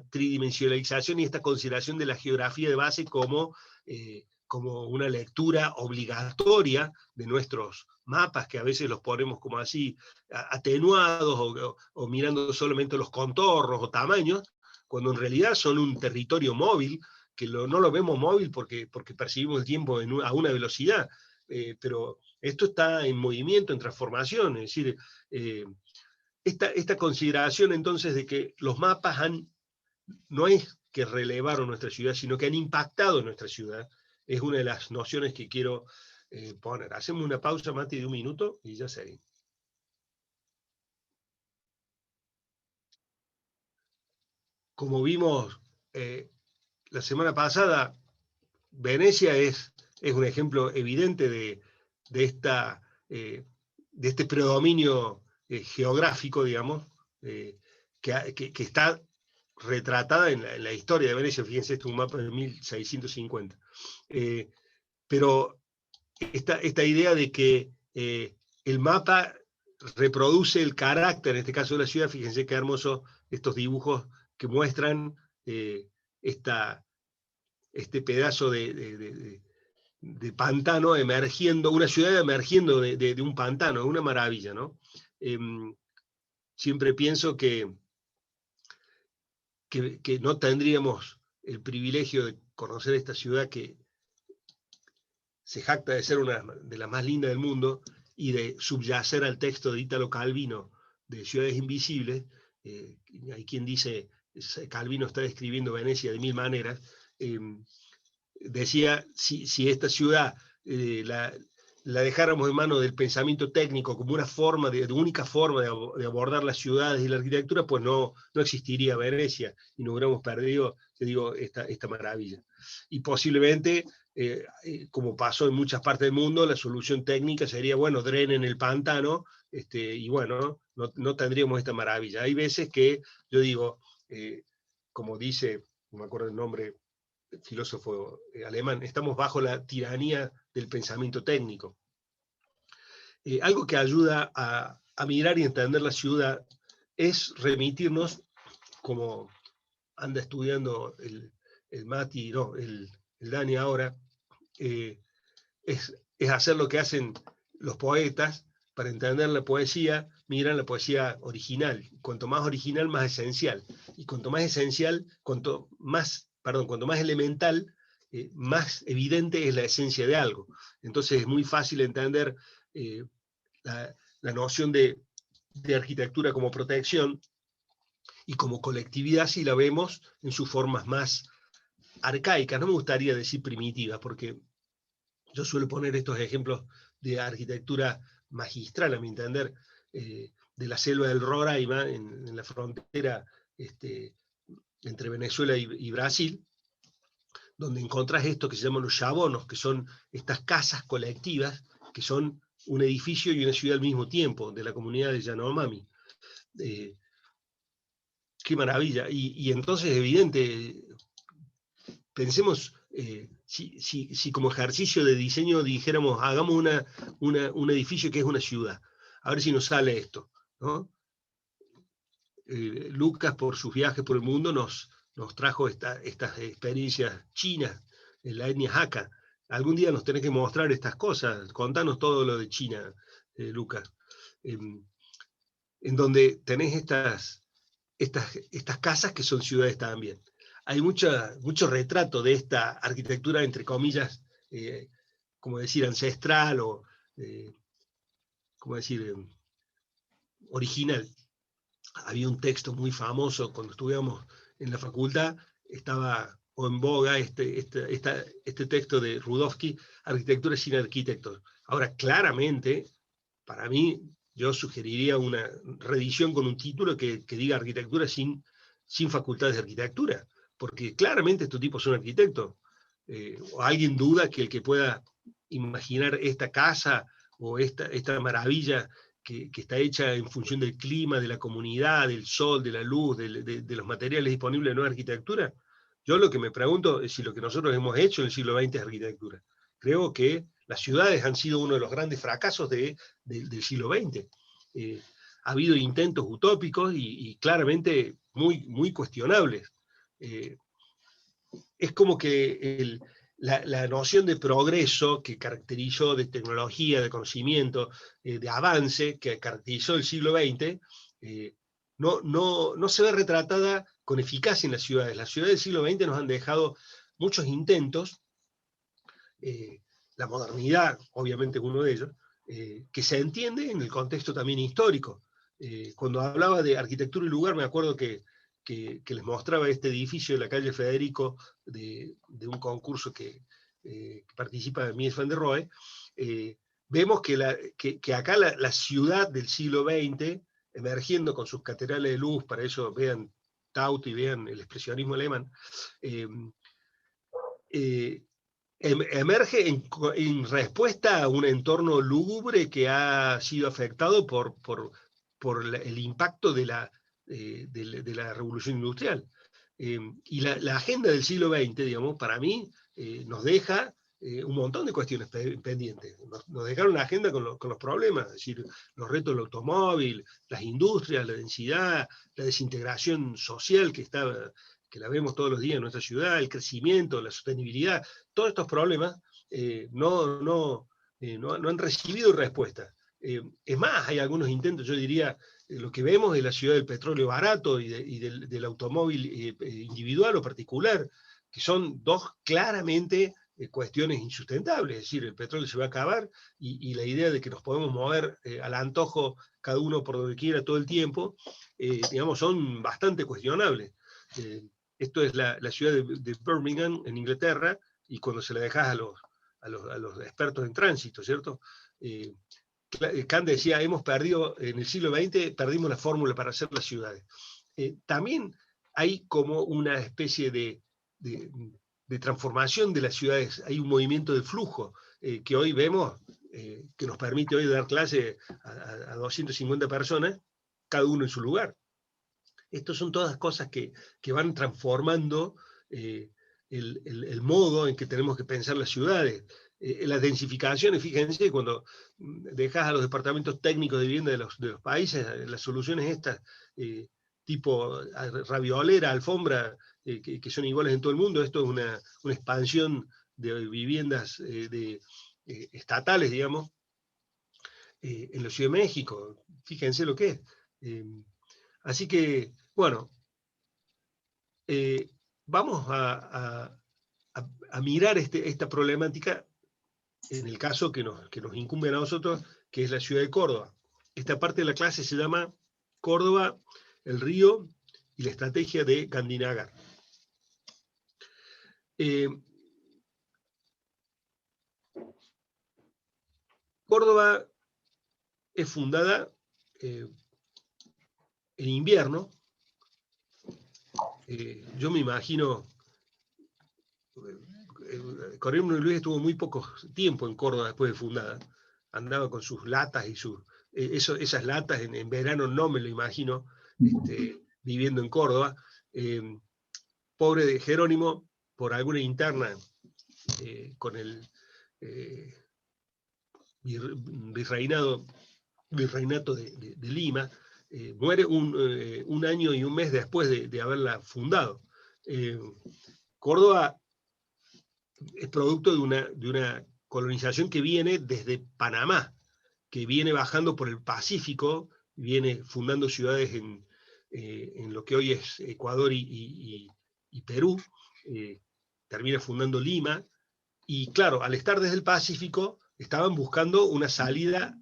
tridimensionalización y esta consideración de la geografía de base como una lectura obligatoria de nuestros mapas, que a veces los ponemos como así atenuados o mirando solamente los contornos o tamaños, cuando en realidad son un territorio móvil, que no lo vemos móvil porque percibimos el tiempo a una velocidad, pero esto está en movimiento, en transformación. Es decir, esta consideración entonces de que los mapas no es que relevaron nuestra ciudad, sino que han impactado en nuestra ciudad, es una de las nociones que quiero poner. Hacemos una pausa, Mati, de 1 minuto y ya seguimos. Como vimos la semana pasada, Venecia es un ejemplo evidente de este predominio geográfico, digamos, que está retratada en la historia de Venecia. Fíjense, este es un mapa de 1650. Pero esta idea de que el mapa reproduce el carácter, en este caso de la ciudad. Fíjense qué hermoso estos dibujos que muestran este pedazo de pantano emergiendo, una ciudad emergiendo de un pantano. Es una maravilla, ¿no? Siempre pienso que no tendríamos el privilegio de conocer esta ciudad que se jacta de ser una de las más lindas del mundo y de subyacer al texto de Italo Calvino de Ciudades Invisibles. Hay quien dice, Calvino está describiendo Venecia de 1000 maneras. Decía, si esta ciudad la dejáramos en manos del pensamiento técnico como una forma de única forma de abordar las ciudades y la arquitectura, pues no existiría Venecia y no hubiéramos perdido, te digo, esta maravilla. Y posiblemente, como pasó en muchas partes del mundo, la solución técnica sería, bueno, drenen el pantano, y bueno, no tendríamos esta maravilla. Hay veces que yo digo, como dice, no me acuerdo el nombre, filósofo alemán, estamos bajo la tiranía del pensamiento técnico. Algo que ayuda a mirar y entender la ciudad es remitirnos, como anda estudiando el Mati, no, el Dani ahora, es hacer lo que hacen los poetas para entender la poesía, miran la poesía original. Cuanto más original, más esencial. Y cuanto más esencial, cuanto más elemental, más evidente es la esencia de algo. Entonces es muy fácil entender la noción de arquitectura como protección y como colectividad si la vemos en sus formas más arcaicas. No me gustaría decir primitivas, porque yo suelo poner estos ejemplos de arquitectura magistral, a mi entender, de la selva del Roraima, en la frontera entre Venezuela y Brasil, donde encontrás esto que se llaman los chabonos, que son estas casas colectivas, que son un edificio y una ciudad al mismo tiempo, de la comunidad de Yanomami. Qué maravilla. Y entonces, evidente, pensemos, si como ejercicio de diseño dijéramos, hagamos un edificio que es una ciudad, a ver si nos sale esto, ¿no? Lucas, por sus viajes por el mundo, nos trajo estas experiencias chinas, en la etnia Hakka. Algún día nos tenés que mostrar estas cosas, contanos todo lo de China, Lucas. En donde tenés estas casas que son ciudades también. Hay mucho retrato de esta arquitectura, entre comillas, como decir, ancestral o, como decir, original. Había un texto muy famoso cuando estudiamos en la facultad, estaba o en boga este texto de Rudowski, Arquitectura sin arquitectos. Ahora, claramente, para mí, yo sugeriría una reedición con un título que diga Arquitectura sin facultades de arquitectura, porque claramente estos tipos son arquitectos. ¿O alguien duda que el que pueda imaginar esta casa o esta maravilla que está hecha en función del clima, de la comunidad, del sol, de la luz, de los materiales disponibles, no es arquitectura? Yo lo que me pregunto es si lo que nosotros hemos hecho en el siglo XX es arquitectura. Creo que las ciudades han sido uno de los grandes fracasos del siglo XX. Ha habido intentos utópicos y claramente muy cuestionables. Es como que la noción de progreso que caracterizó, de tecnología, de conocimiento, de avance, que caracterizó el siglo XX, no se ve retratada con eficacia en las ciudades. Las ciudades del siglo XX nos han dejado muchos intentos, la modernidad, obviamente, es uno de ellos, que se entiende en el contexto también histórico. Cuando hablaba de arquitectura y lugar, me acuerdo que les mostraba este edificio de la calle Federico, de un concurso que participa Mies van der Rohe. Vemos que acá la ciudad del siglo XX, emergiendo con sus catedrales de luz, para eso vean Taut y vean el expresionismo alemán, emerge en respuesta a un entorno lúgubre que ha sido afectado por el impacto de la revolución industrial. Y la agenda del siglo XX, digamos, para mí, nos deja un montón de cuestiones pendientes. Nos dejaron una agenda con los problemas, es decir, los retos del automóvil, las industrias, la densidad, la desintegración social que la vemos todos los días en nuestra ciudad, el crecimiento, la sostenibilidad. Todos estos problemas no han recibido respuesta. Es más, hay algunos intentos, yo diría, lo que vemos de la ciudad del petróleo barato y del automóvil individual o particular, que son dos claramente cuestiones insustentables. Es decir, el petróleo se va a acabar y la idea de que nos podemos mover al antojo cada uno por donde quiera todo el tiempo, digamos, son bastante cuestionables. Esto es la ciudad de Birmingham, en Inglaterra, y cuando se la dejas a los expertos en tránsito, ¿cierto? Kant decía, hemos perdido, en el siglo XX, perdimos la fórmula para hacer las ciudades. También hay como una especie de de transformación de las ciudades, hay un movimiento de flujo que hoy vemos, que nos permite hoy dar clase a 250 personas, cada uno en su lugar. Estas son todas cosas que van transformando el modo en que tenemos que pensar las ciudades. Las densificaciones, fíjense, cuando dejas a los departamentos técnicos de vivienda de los países, las soluciones estas, tipo raviolera, alfombra, que son iguales en todo el mundo, esto es una expansión de viviendas estatales, digamos, en la Ciudad de México. Fíjense lo que es. Así que, bueno, vamos a mirar esta problemática en el caso que nos incumbe a nosotros, que es la ciudad de Córdoba. Esta parte de la clase se llama Córdoba, el río y la estrategia de Gandinagar. Córdoba es fundada en invierno. Yo me imagino, Coronel Luis estuvo muy poco tiempo en Córdoba después de fundada. Andaba con sus latas y esas latas en verano no me lo imagino viviendo en Córdoba. Pobre de Jerónimo, por alguna interna con el virreinato de Lima, muere un año y un mes después de haberla fundado. Córdoba es producto de una colonización que viene desde Panamá, que viene bajando por el Pacífico, viene fundando ciudades en lo que hoy es Ecuador y Perú, termina fundando Lima, y claro, al estar desde el Pacífico, estaban buscando una salida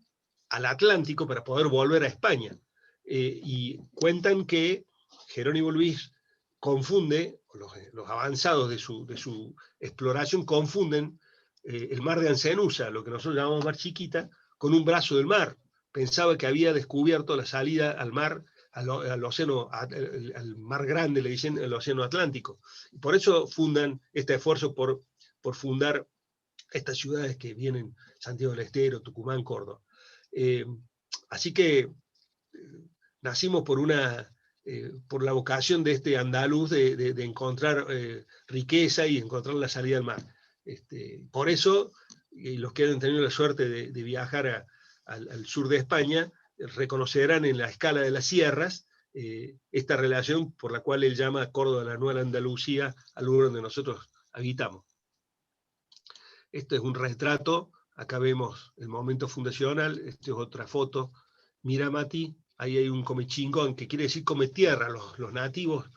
al Atlántico para poder volver a España. Y cuentan que Jerónimo Luis confunde, los avanzados de su exploración confunden el mar de Ancenusa, lo que nosotros llamamos mar chiquita, con un brazo del mar. Pensaba que había descubierto la salida al mar, al océano, al mar grande, le dicen, el océano Atlántico. Y por eso fundan este esfuerzo por fundar estas ciudades que vienen, Santiago del Estero, Tucumán, Córdoba. Así que nacimos por la vocación de este andaluz de encontrar riqueza y encontrar la salida al mar. Por eso, los que han tenido la suerte de viajar al sur de España, reconocerán en la escala de las sierras esta relación por la cual él llama Córdoba la Nueva Andalucía, al lugar donde nosotros habitamos. Este es un retrato, acá vemos el momento fundacional, esta es otra foto. Mira, Mati, ahí hay un comechingón, que quiere decir come tierra. Los nativos,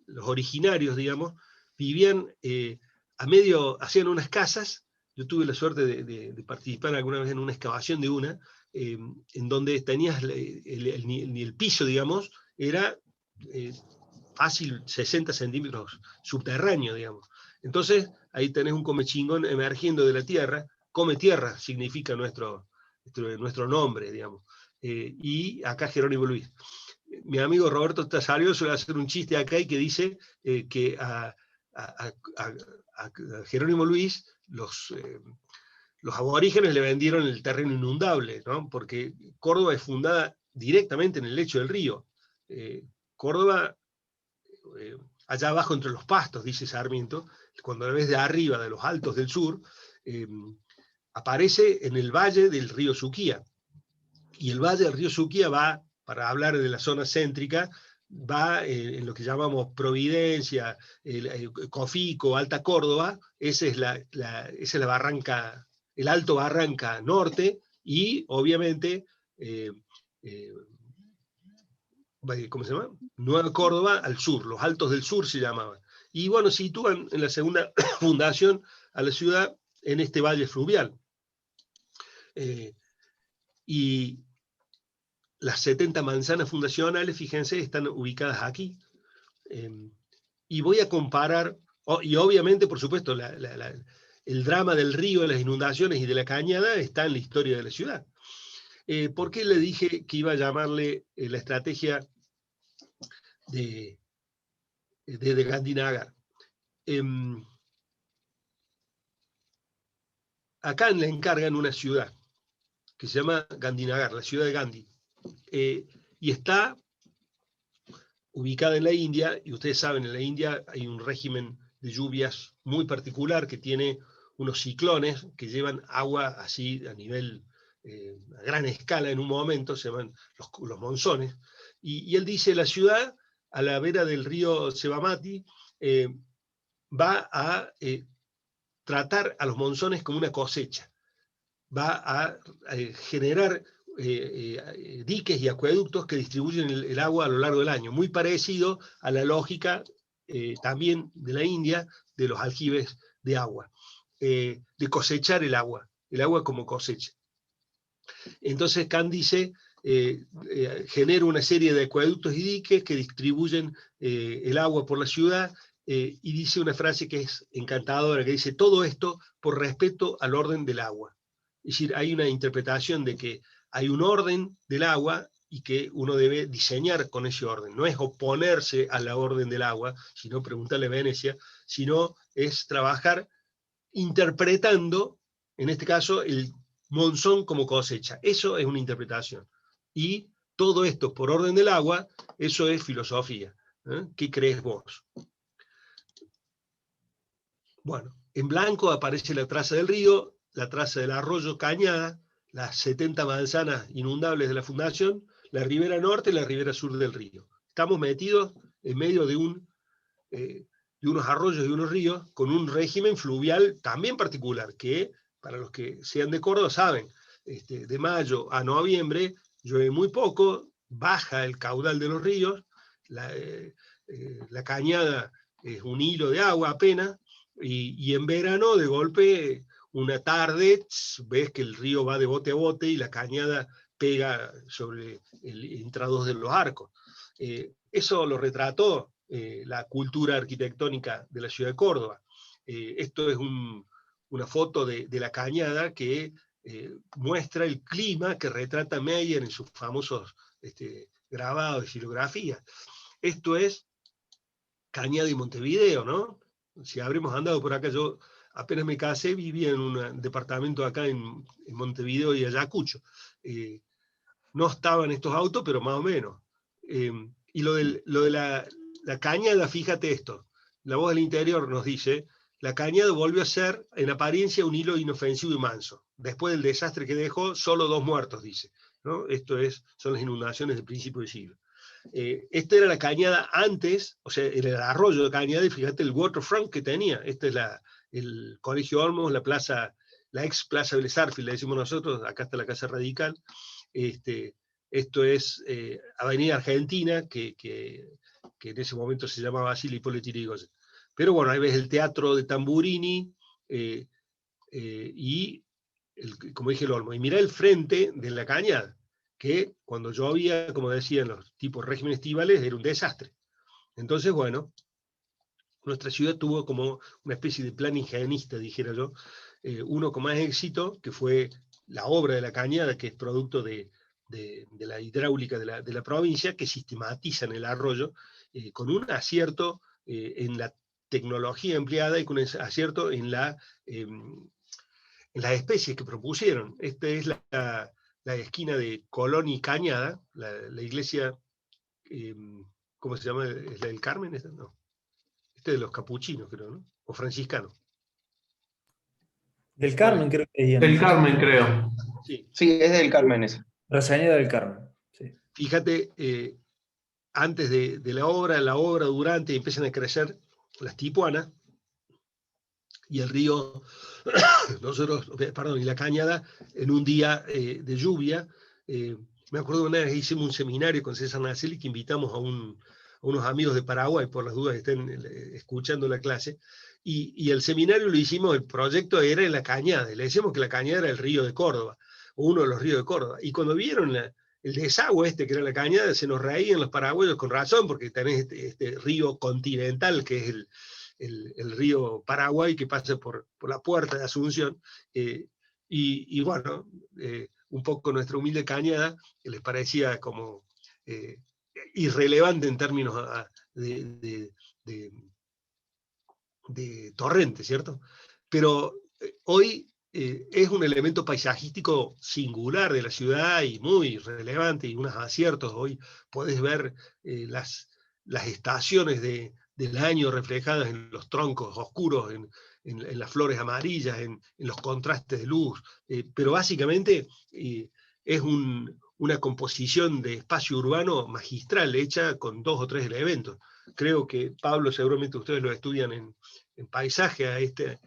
los originarios, digamos, vivían hacían unas casas. Yo tuve la suerte de participar alguna vez en una excavación de una, en donde tenías el piso, digamos, era fácil 60 centímetros subterráneo, digamos. Entonces, ahí tenés un comechingón emergiendo de la tierra. Come tierra significa nuestro nombre, digamos. Y acá Jerónimo Luis. Mi amigo Roberto Tasario suele hacer un chiste acá y que dice que a Jerónimo Luis los aborígenes le vendieron el terreno inundable, ¿no? Porque Córdoba es fundada directamente en el lecho del río. Córdoba, allá abajo entre los pastos, dice Sarmiento, cuando la ves de arriba, de los altos del sur, aparece en el valle del río Suquía. Y el valle del río Suquía va, para hablar de la zona céntrica, va en lo que llamamos Providencia, Cofico, Alta Córdoba. Esa es la barranca, el Alto Barranca Norte, y obviamente ¿cómo se llama? Nueva Córdoba al sur, los Altos del Sur se llamaban. Y bueno, sitúan en la segunda fundación a la ciudad en este valle fluvial. Y las 70 manzanas fundacionales, fíjense, están ubicadas aquí. Y voy a comparar, y obviamente, por supuesto, el drama del río, de las inundaciones y de la cañada está en la historia de la ciudad. ¿Por qué le dije que iba a llamarle la estrategia de Gandinagar? acá le encargan una ciudad que se llama Gandhinagar, la ciudad de Gandhi, y está ubicada en la India, y ustedes saben, en la India hay un régimen de lluvias muy particular que tiene unos ciclones que llevan agua así a nivel, a gran escala en un momento, se llaman los monzones, y él dice, la ciudad, a la vera del río Sebamati, va a tratar a los monzones como una cosecha, va a generar diques y acueductos que distribuyen el agua a lo largo del año, muy parecido a la lógica también de la India, de los aljibes de agua, de cosechar el agua como cosecha. Entonces Kant dice, genera una serie de acueductos y diques que distribuyen el agua por la ciudad, y dice una frase que es encantadora, que dice, todo esto por respeto al orden del agua. Es decir, hay una interpretación de que hay un orden del agua y que uno debe diseñar con ese orden. No es oponerse a la orden del agua, sino preguntarle a Venecia, sino es trabajar interpretando, en este caso, el monzón como cosecha. Eso es una interpretación. Y todo esto por orden del agua, eso es filosofía. ¿Qué crees vos? Bueno, en blanco aparece la traza del río, la traza del arroyo Cañada, las 70 manzanas inundables de la Fundación, la ribera norte y la ribera sur del río. Estamos metidos en medio de unos arroyos y unos ríos con un régimen fluvial también particular, que para los que sean de Córdoba saben, de mayo a noviembre llueve muy poco, baja el caudal de los ríos, la cañada es un hilo de agua apenas, y en verano de golpe una tarde ves que el río va de bote a bote y la cañada pega sobre el entrados de los arcos. Eso lo retrató la cultura arquitectónica de la ciudad de Córdoba. Esto es una foto de la cañada que muestra el clima que retrata Meyer en sus famosos grabados de xilografía. Esto es Cañada y Montevideo, ¿no? Si habremos andado por acá, yo apenas me casé, vivía en un departamento acá en Montevideo y Ayacucho. No estaban estos autos, pero más o menos. Y lo de la cañada, fíjate esto, la voz del interior nos dice, la cañada volvió a ser en apariencia un hilo inofensivo y manso. Después del desastre que dejó, solo 2 muertos, dice, ¿no? Son las inundaciones del principio del siglo. Esta era la cañada antes, o sea, era el arroyo de Cañada, y fíjate el waterfront que tenía. Este es el Colegio Olmos, la ex Plaza Vélez Arfield, le decimos nosotros, acá está la Casa Radical. Esto es Avenida Argentina, que en ese momento se llamaba así, Hipólito Yrigoyen. Pero bueno, ahí ves el Teatro de Tamburini y, como dije, el Olmo. Y mirá el frente de la cañada, que cuando llovía, como decían los tipos regímenes estivales, era un desastre. Entonces, bueno, nuestra ciudad tuvo como una especie de plan higienista, dijera yo, uno con más éxito, que fue la obra de la cañada, que es producto de la hidráulica de la provincia, que sistematizan el arroyo, con un acierto en la tecnología empleada y con un acierto en las especies que propusieron. Esta es la esquina de Colón y Cañada, la iglesia, ¿cómo se llama? ¿Es la del Carmen? ¿Esta? No. Este de los capuchinos, creo, ¿no? O franciscanos. Del Carmen, creo que hay. Del Carmen, creo. Sí. Sí, es del Carmen ese. Reseña del Carmen. Sí. Fíjate, antes de la obra, durante, empiezan a crecer las tipuanas, y el río, y la cañada, en un día de lluvia, me acuerdo una vez hicimos un seminario con César Nacelli, que invitamos a unos amigos de Paraguay, por las dudas estén escuchando la clase, y el seminario lo hicimos, el proyecto era en la cañada, y le decíamos que la cañada era el río de Córdoba, o uno de los ríos de Córdoba, y cuando vieron el desagüe que era la cañada, se nos reían los paraguayos con razón, porque tenés este río continental, que es el río Paraguay, que pasa por la puerta de Asunción, y bueno, un poco nuestra humilde cañada, que les parecía como irrelevante en términos de torrente, ¿cierto? Pero hoy es un elemento paisajístico singular de la ciudad y muy relevante, y unos aciertos. Hoy podés ver las estaciones del año reflejadas en los troncos oscuros, en las flores amarillas, en los contrastes de luz, pero básicamente es una composición de espacio urbano magistral, hecha con 2 o 3 elementos. Creo que, Pablo, seguramente ustedes lo estudian en paisaje, a este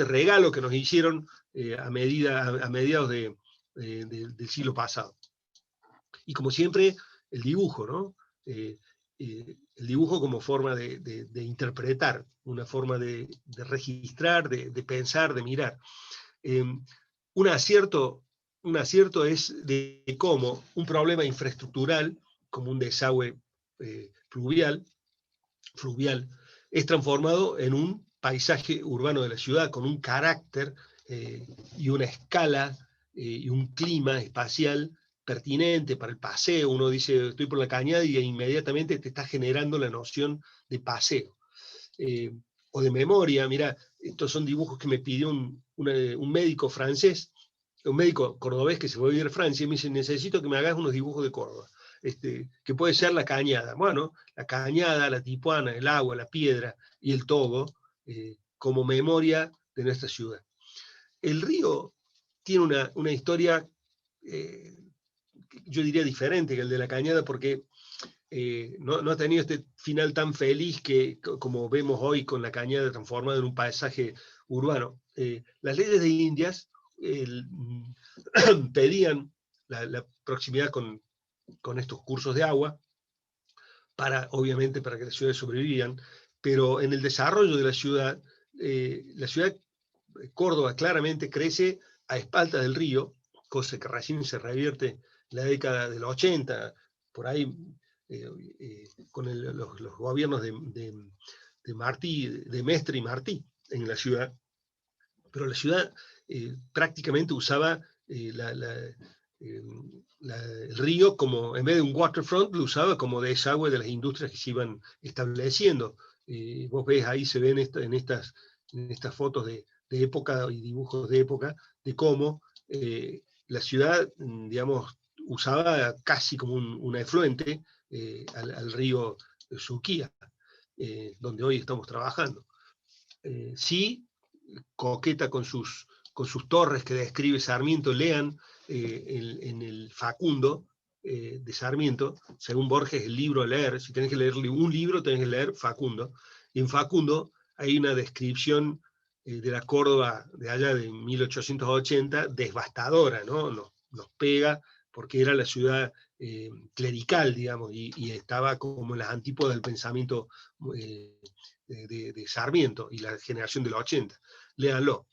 regalo que nos hicieron a mediados del siglo pasado. Y como siempre, el dibujo, ¿no? El dibujo como forma de interpretar, una forma de registrar, de pensar, de mirar. Un acierto es de cómo un problema infraestructural, como un desagüe fluvial, es transformado en un paisaje urbano de la ciudad, con un carácter y una escala y un clima espacial pertinente para el paseo. Uno dice, estoy por la cañada, y inmediatamente te está generando la noción de paseo. O de memoria. Mira, estos son dibujos que me pidió un médico francés, un médico cordobés que se fue a vivir a Francia, y me dice, necesito que me hagas unos dibujos de Córdoba. Que puede ser la cañada. Bueno, la cañada, la tipuana, el agua, la piedra y el tobo, como memoria de nuestra ciudad. El río tiene una historia, yo diría diferente que el de la cañada, porque no ha tenido este final tan feliz como vemos hoy con la cañada transformada en un paisaje urbano. Las leyes de Indias pedían la proximidad con estos cursos de agua, obviamente para que las ciudades sobrevivan, pero en el desarrollo de la ciudad Córdoba claramente crece a espaldas del río, cosa que recién se revierte en la década del 80, por ahí, con los gobiernos de Martí, de Mestre y Martí en la ciudad. Pero la ciudad prácticamente usaba el río como, en vez de un waterfront, lo usaba como desagüe de las industrias que se iban estableciendo. Vos ves, ahí se ven en estas fotos de época y dibujos de época, de cómo la ciudad, digamos, usaba casi como un afluente al río Suquía, donde hoy estamos trabajando. Sí, coqueta con sus torres que describe Sarmiento. Lean en el Facundo de Sarmiento, según Borges, el libro a leer. Si tenés que leer un libro, tenés que leer Facundo. Y en Facundo hay una descripción de la Córdoba de allá de 1880, devastadora, ¿no? Nos pega, porque era la ciudad clerical, digamos, y estaba como en las antípodas del pensamiento de Sarmiento y la generación del 80. Léanlo.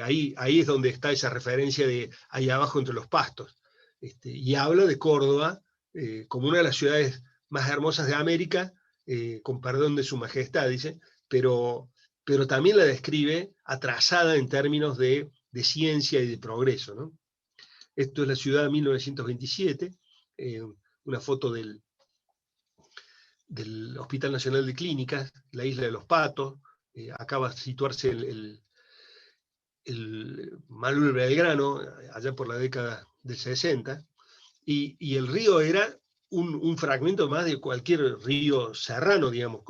Ahí es donde está esa referencia de ahí abajo entre los pastos. Y habla de Córdoba como una de las ciudades más hermosas de América, con perdón de su majestad, dice, pero también la describe atrasada en términos de ciencia y de progreso, ¿no? Esto es la ciudad de 1927, una foto del Hospital Nacional de Clínicas, la Isla de los Patos. Acá va a situarse el Manuel Belgrano, allá por la década del 60, y el río era un fragmento más de cualquier río serrano, digamos,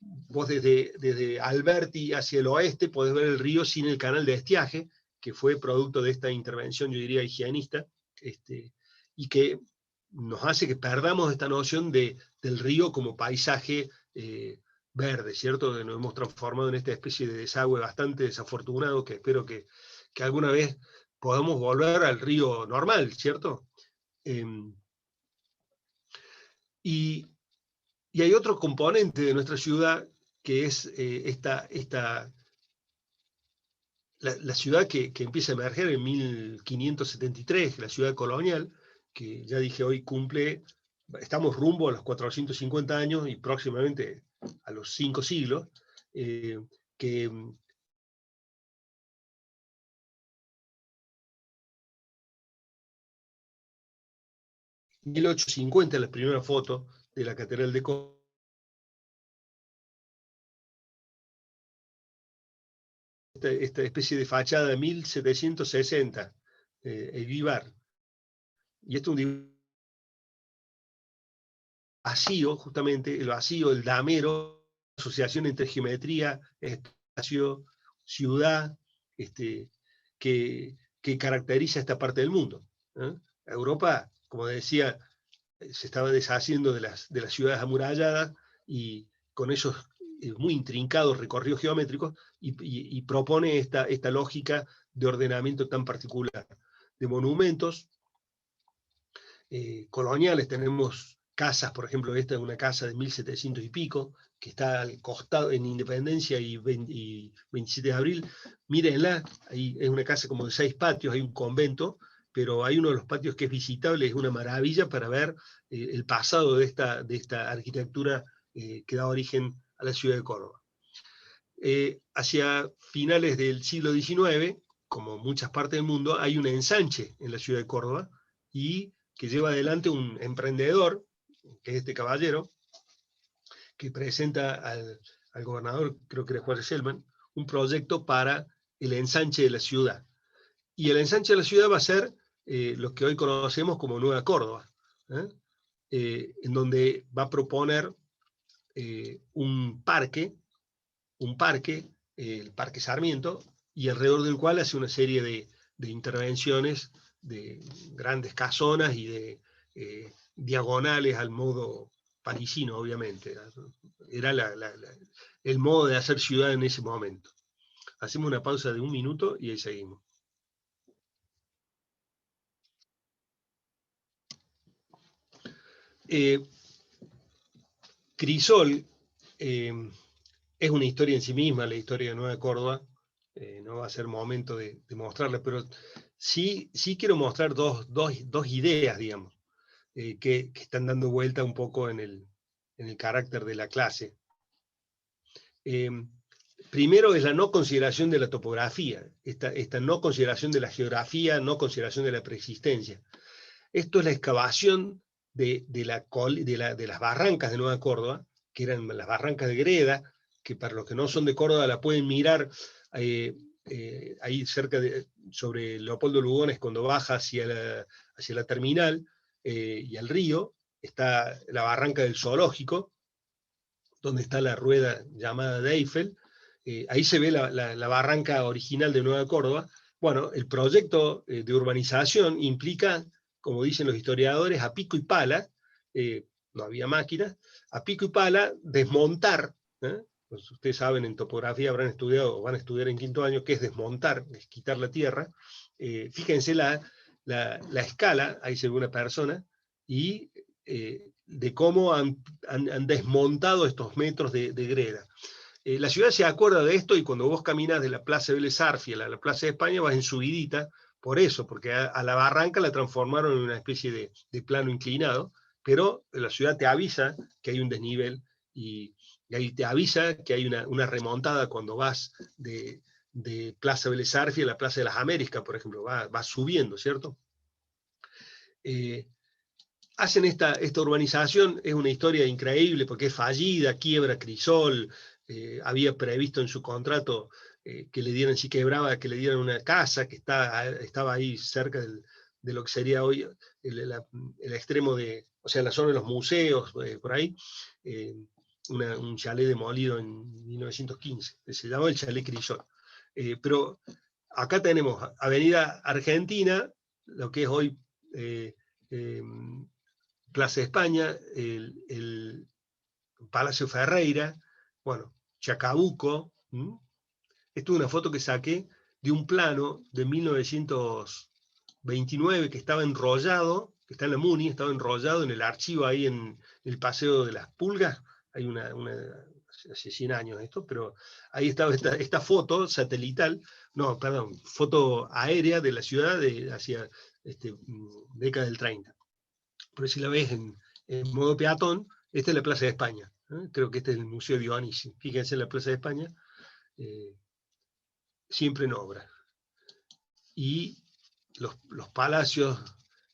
vos desde Alberti hacia el oeste podés ver el río sin el canal de estiaje, que fue producto de esta intervención, yo diría, higienista, y que nos hace que perdamos esta noción del río como paisaje verde, ¿cierto? Que nos hemos transformado en esta especie de desagüe bastante desafortunado, que espero que alguna vez podamos volver al río normal, ¿cierto? Y hay otro componente de nuestra ciudad, que es la ciudad que empieza a emerger en 1573, la ciudad colonial, que ya dije hoy estamos rumbo a los 450 años y próximamente a los 5 siglos, que 1850, la primera foto de la Catedral de Córdoba, esta especie de fachada de 1760, el Vivar. Y esto es un vacío, justamente, el vacío, el damero, asociación entre geometría, espacio, ciudad, que caracteriza esta parte del mundo. Europa, como decía, se estaba deshaciendo de las ciudades amuralladas y con esos muy intrincados recorridos geométricos y propone esta lógica de ordenamiento tan particular. De monumentos coloniales tenemos casas, por ejemplo, esta es una casa de 1700 y pico, que está al costado en Independencia y 27 de abril. Mírenla, ahí es una casa como de 6 patios, hay un convento, pero hay uno de los patios que es visitable, es una maravilla para ver el pasado de esta arquitectura que da origen a la ciudad de Córdoba. Hacia finales del siglo XIX, como muchas partes del mundo, hay un ensanche en la ciudad de Córdoba y que lleva adelante un emprendedor, que es este caballero, que presenta al gobernador, creo que era Juárez Shellman, un proyecto para el ensanche de la ciudad. Y el ensanche de la ciudad va a ser lo que hoy conocemos como Nueva Córdoba, en donde va a proponer un parque, el Parque Sarmiento, y alrededor del cual hace una serie de intervenciones de grandes casonas y de diagonales al modo parisino, obviamente. Era el modo de hacer ciudad en ese momento. Hacemos una pausa de 1 minuto y ahí seguimos. Crisol es una historia en sí misma, la historia de Nueva Córdoba. No va a ser momento de mostrarla, pero sí quiero mostrar dos ideas, digamos, que están dando vuelta un poco en el carácter de la clase. Primero es la no consideración de la topografía, esta no consideración de la geografía, no consideración de la preexistencia. Esto es la excavación de las barrancas de Nueva Córdoba, que eran las barrancas de Greda, que para los que no son de Córdoba la pueden mirar ahí cerca sobre Leopoldo Lugones, cuando baja hacia la terminal y al río, está la barranca del Zoológico, donde está la rueda llamada de Eiffel. Ahí se ve la barranca original de Nueva Córdoba. Bueno, el proyecto de urbanización implica, como dicen los historiadores, a pico y pala, no había máquinas, a pico y pala desmontar, pues ustedes saben, en topografía habrán estudiado o van a estudiar en 5º año qué es desmontar, es quitar la tierra. Fíjense la escala, ahí se ve una persona, y de cómo han desmontado estos metros de greda. La ciudad se acuerda de esto y cuando vos caminas de la Plaza Vélez Arfiel a la Plaza de España vas en subidita, por eso, porque a la barranca la transformaron en una especie de plano inclinado, pero la ciudad te avisa que hay un desnivel y ahí te avisa que hay una remontada cuando vas de Plaza Vélez Arfiel a la Plaza de las Américas, por ejemplo, vas subiendo, ¿cierto? Hacen esta urbanización, es una historia increíble porque es fallida, quiebra Crisol, había previsto en su contrato que le dieran, si quebraba, que le dieran una casa que estaba ahí cerca de lo que sería hoy el extremo o sea, la zona de los museos, por ahí, un chalet demolido en 1915, se llamaba el chalet Crisol. Pero acá tenemos Avenida Argentina, lo que es hoy Plaza de España, el Palacio Ferreira, bueno, Chacabuco. Esto es una foto que saqué de un plano de 1929 que estaba enrollado, que está en la MUNI, estaba enrollado en el archivo ahí en el Paseo de las Pulgas. Hay hace 100 años esto, pero ahí estaba esta foto satelital, no, perdón, foto aérea de la ciudad hacia década del 30. Por si la ves en modo peatón, esta es la Plaza de España. Creo que este es el Museo Dionisio. Fíjense en la Plaza de España, siempre en obra. Y los palacios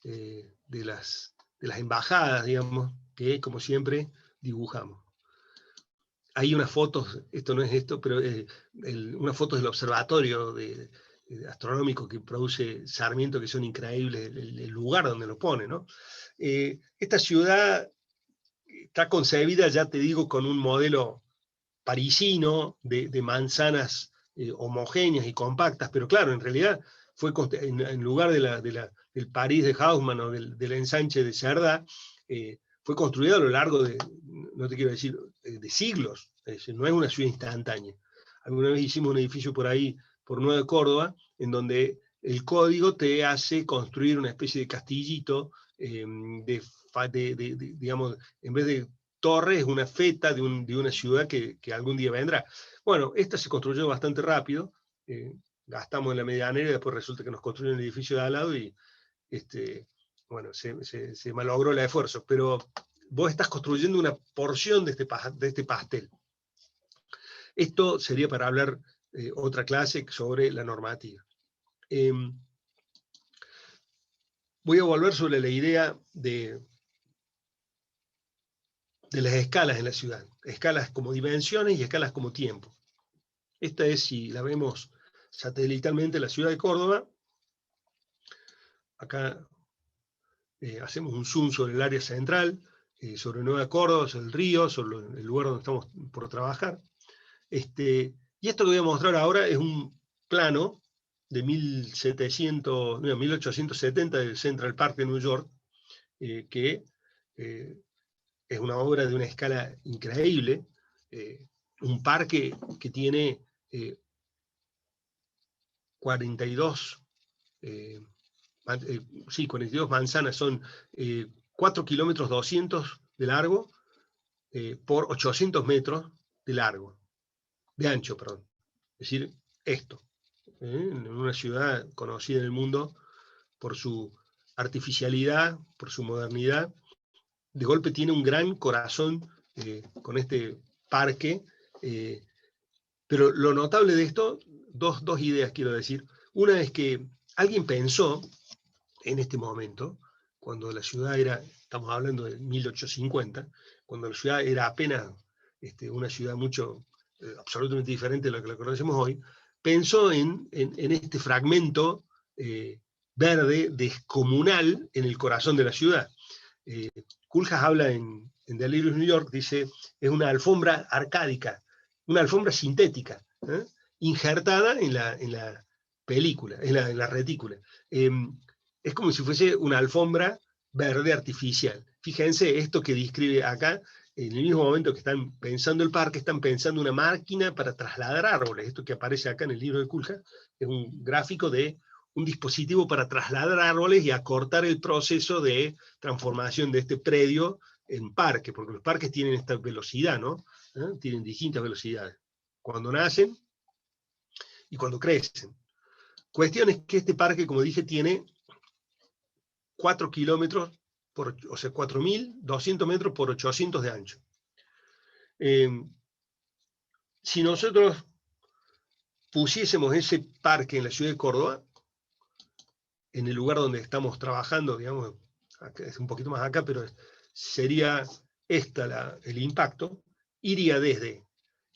de las embajadas, digamos, que como siempre dibujamos. hay unas fotos, esto no es esto, pero unas fotos del observatorio astronómico que produce Sarmiento que son increíbles, el lugar donde lo pone, ¿no? Esta ciudad está concebida, ya te digo, con un modelo parisino de manzanas homogéneas y compactas, pero claro, en realidad fue en lugar del París de Haussmann o del ensanche de Cerdá, fue construida a lo largo de, no te quiero decir, de siglos, es decir, no es una ciudad instantánea. Alguna vez hicimos un edificio por ahí, por Nueva Córdoba, en donde el código te hace construir una especie de castillito, digamos, en vez de torre, es una feta de una ciudad que algún día vendrá. Bueno, esta se construyó bastante rápido, gastamos en la medianera y después resulta que nos construyen el edificio de al lado y bueno, se malogró el esfuerzo, pero vos estás construyendo una porción de este pastel. Esto sería para hablar otra clase sobre la normativa. Voy a volver sobre la idea de las escalas en la ciudad. Escalas como dimensiones y escalas como tiempo. Esta es, si la vemos satelitalmente, la ciudad de Córdoba. Acá hacemos un zoom sobre el área central, sobre Nueva Córdoba, sobre el río, sobre el lugar donde estamos por trabajar. Y esto que voy a mostrar ahora es un plano de 1870 del Central Park de New York, que es una obra de una escala increíble, un parque que tiene 42 manzanas, son 4 kilómetros 200 de largo por 800 metros de ancho, perdón. Es decir, esto, en una ciudad conocida en el mundo por su artificialidad, por su modernidad, de golpe tiene un gran corazón con este parque, pero lo notable de esto, dos ideas quiero decir. Una es que alguien pensó en este momento, cuando la ciudad era, estamos hablando de 1850, cuando la ciudad era apenas una ciudad absolutamente diferente de lo que la conocemos hoy, pensó en este fragmento verde, descomunal, en el corazón de la ciudad. Koolhaas habla en Delirious New York, dice, es una alfombra arcádica, una alfombra sintética, injertada en la película, en la retícula. Es como si fuese una alfombra verde artificial. Fíjense esto que describe acá, en el mismo momento que están pensando el parque, están pensando una máquina para trasladar árboles. Esto que aparece acá en el libro de Koolhaas es un gráfico de un dispositivo para trasladar árboles y acortar el proceso de transformación de este predio en parque, porque los parques tienen esta velocidad, ¿no? Tienen distintas velocidades. Cuando nacen y cuando crecen. Cuestión es que este parque, como dije, tiene 4 kilómetros, o sea, 4.200 metros por 800 de ancho. Si nosotros pusiésemos ese parque en la ciudad de Córdoba, en el lugar donde estamos trabajando, digamos, acá, es un poquito más acá, pero sería el impacto, iría desde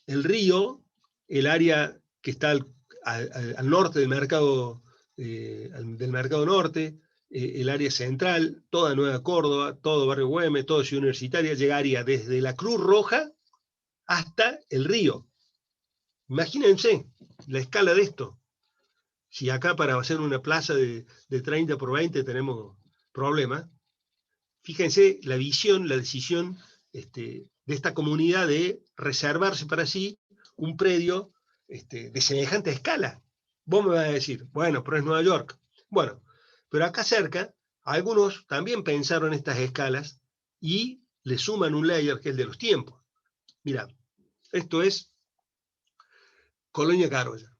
el río, el área que está al norte del mercado norte, el área central, toda Nueva Córdoba, todo Barrio Güemes, toda Ciudad Universitaria, llegaría desde la Cruz Roja hasta el río. Imagínense la escala de esto. Si acá para hacer una plaza de 30 por 20 tenemos problemas, fíjense la visión, la decisión de esta comunidad de reservarse para sí un predio de semejante escala. Vos me vas a decir, bueno, pero es Nueva York. Bueno, pero acá cerca, algunos también pensaron estas escalas y le suman un layer que es el de los tiempos. Mira, esto es Colonia Carolla.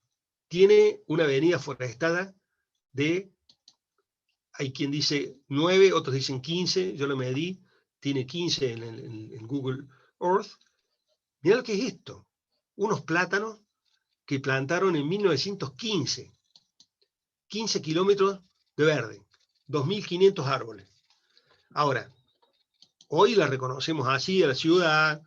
Tiene una avenida forestada de, hay quien dice 9, otros dicen 15, yo lo medí, tiene 15 en Google Earth. Mirá lo que es esto, unos plátanos que plantaron en 1915, 15 kilómetros de verde, 2.500 árboles. Ahora, hoy la reconocemos así a la ciudad,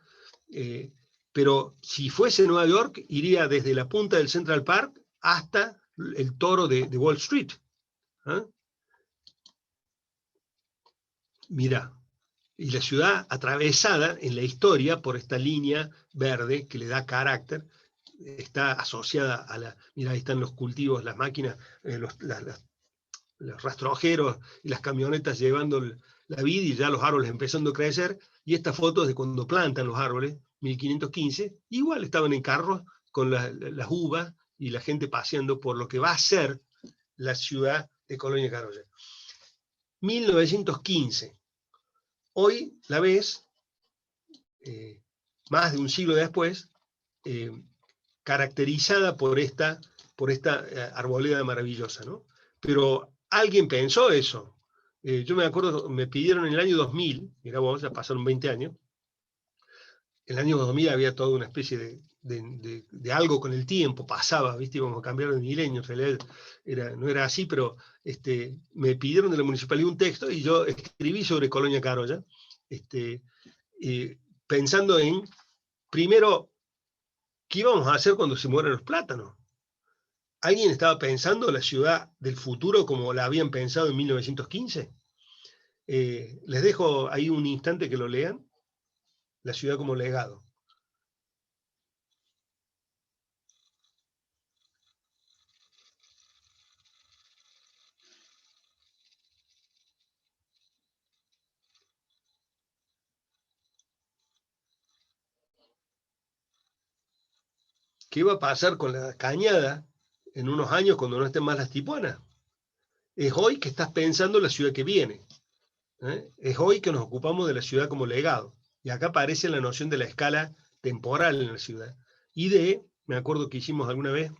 pero si fuese Nueva York, iría desde la punta del Central Park hasta el toro de Wall Street. ¿Ah? Mirá, y la ciudad atravesada en la historia por esta línea verde que le da carácter, está asociada a la... Mirá, ahí están los cultivos, las máquinas, los rastrojeros y las camionetas llevando la vid y ya los árboles empezando a crecer, y esta foto es de cuando plantan los árboles, 1515, igual estaban en carros con las uvas y la gente paseando por lo que va a ser la ciudad de Colonia Carolla. 1915. Hoy la ves, más de un siglo después, caracterizada por esta arboleda maravillosa, ¿no? Pero alguien pensó eso. Yo me acuerdo, me pidieron en el año 2000, mirá vos, ya pasaron 20 años, en el año 2000 había toda una especie de algo con el tiempo, pasaba, ¿viste? Íbamos a cambiar de milenio, en realidad no era así, pero me pidieron de la municipalidad un texto y yo escribí sobre Colonia Carolla, pensando en, primero, ¿qué íbamos a hacer cuando se mueran los plátanos? ¿Alguien estaba pensando la ciudad del futuro como la habían pensado en 1915? Les dejo ahí un instante que lo lean. La ciudad como legado. ¿Qué va a pasar con la cañada en unos años cuando no estén más las tipuanas? Es hoy que estás pensando la ciudad que viene. Es hoy que nos ocupamos de la ciudad como legado. Y acá aparece la noción de la escala temporal en la ciudad. Y me acuerdo que hicimos alguna vez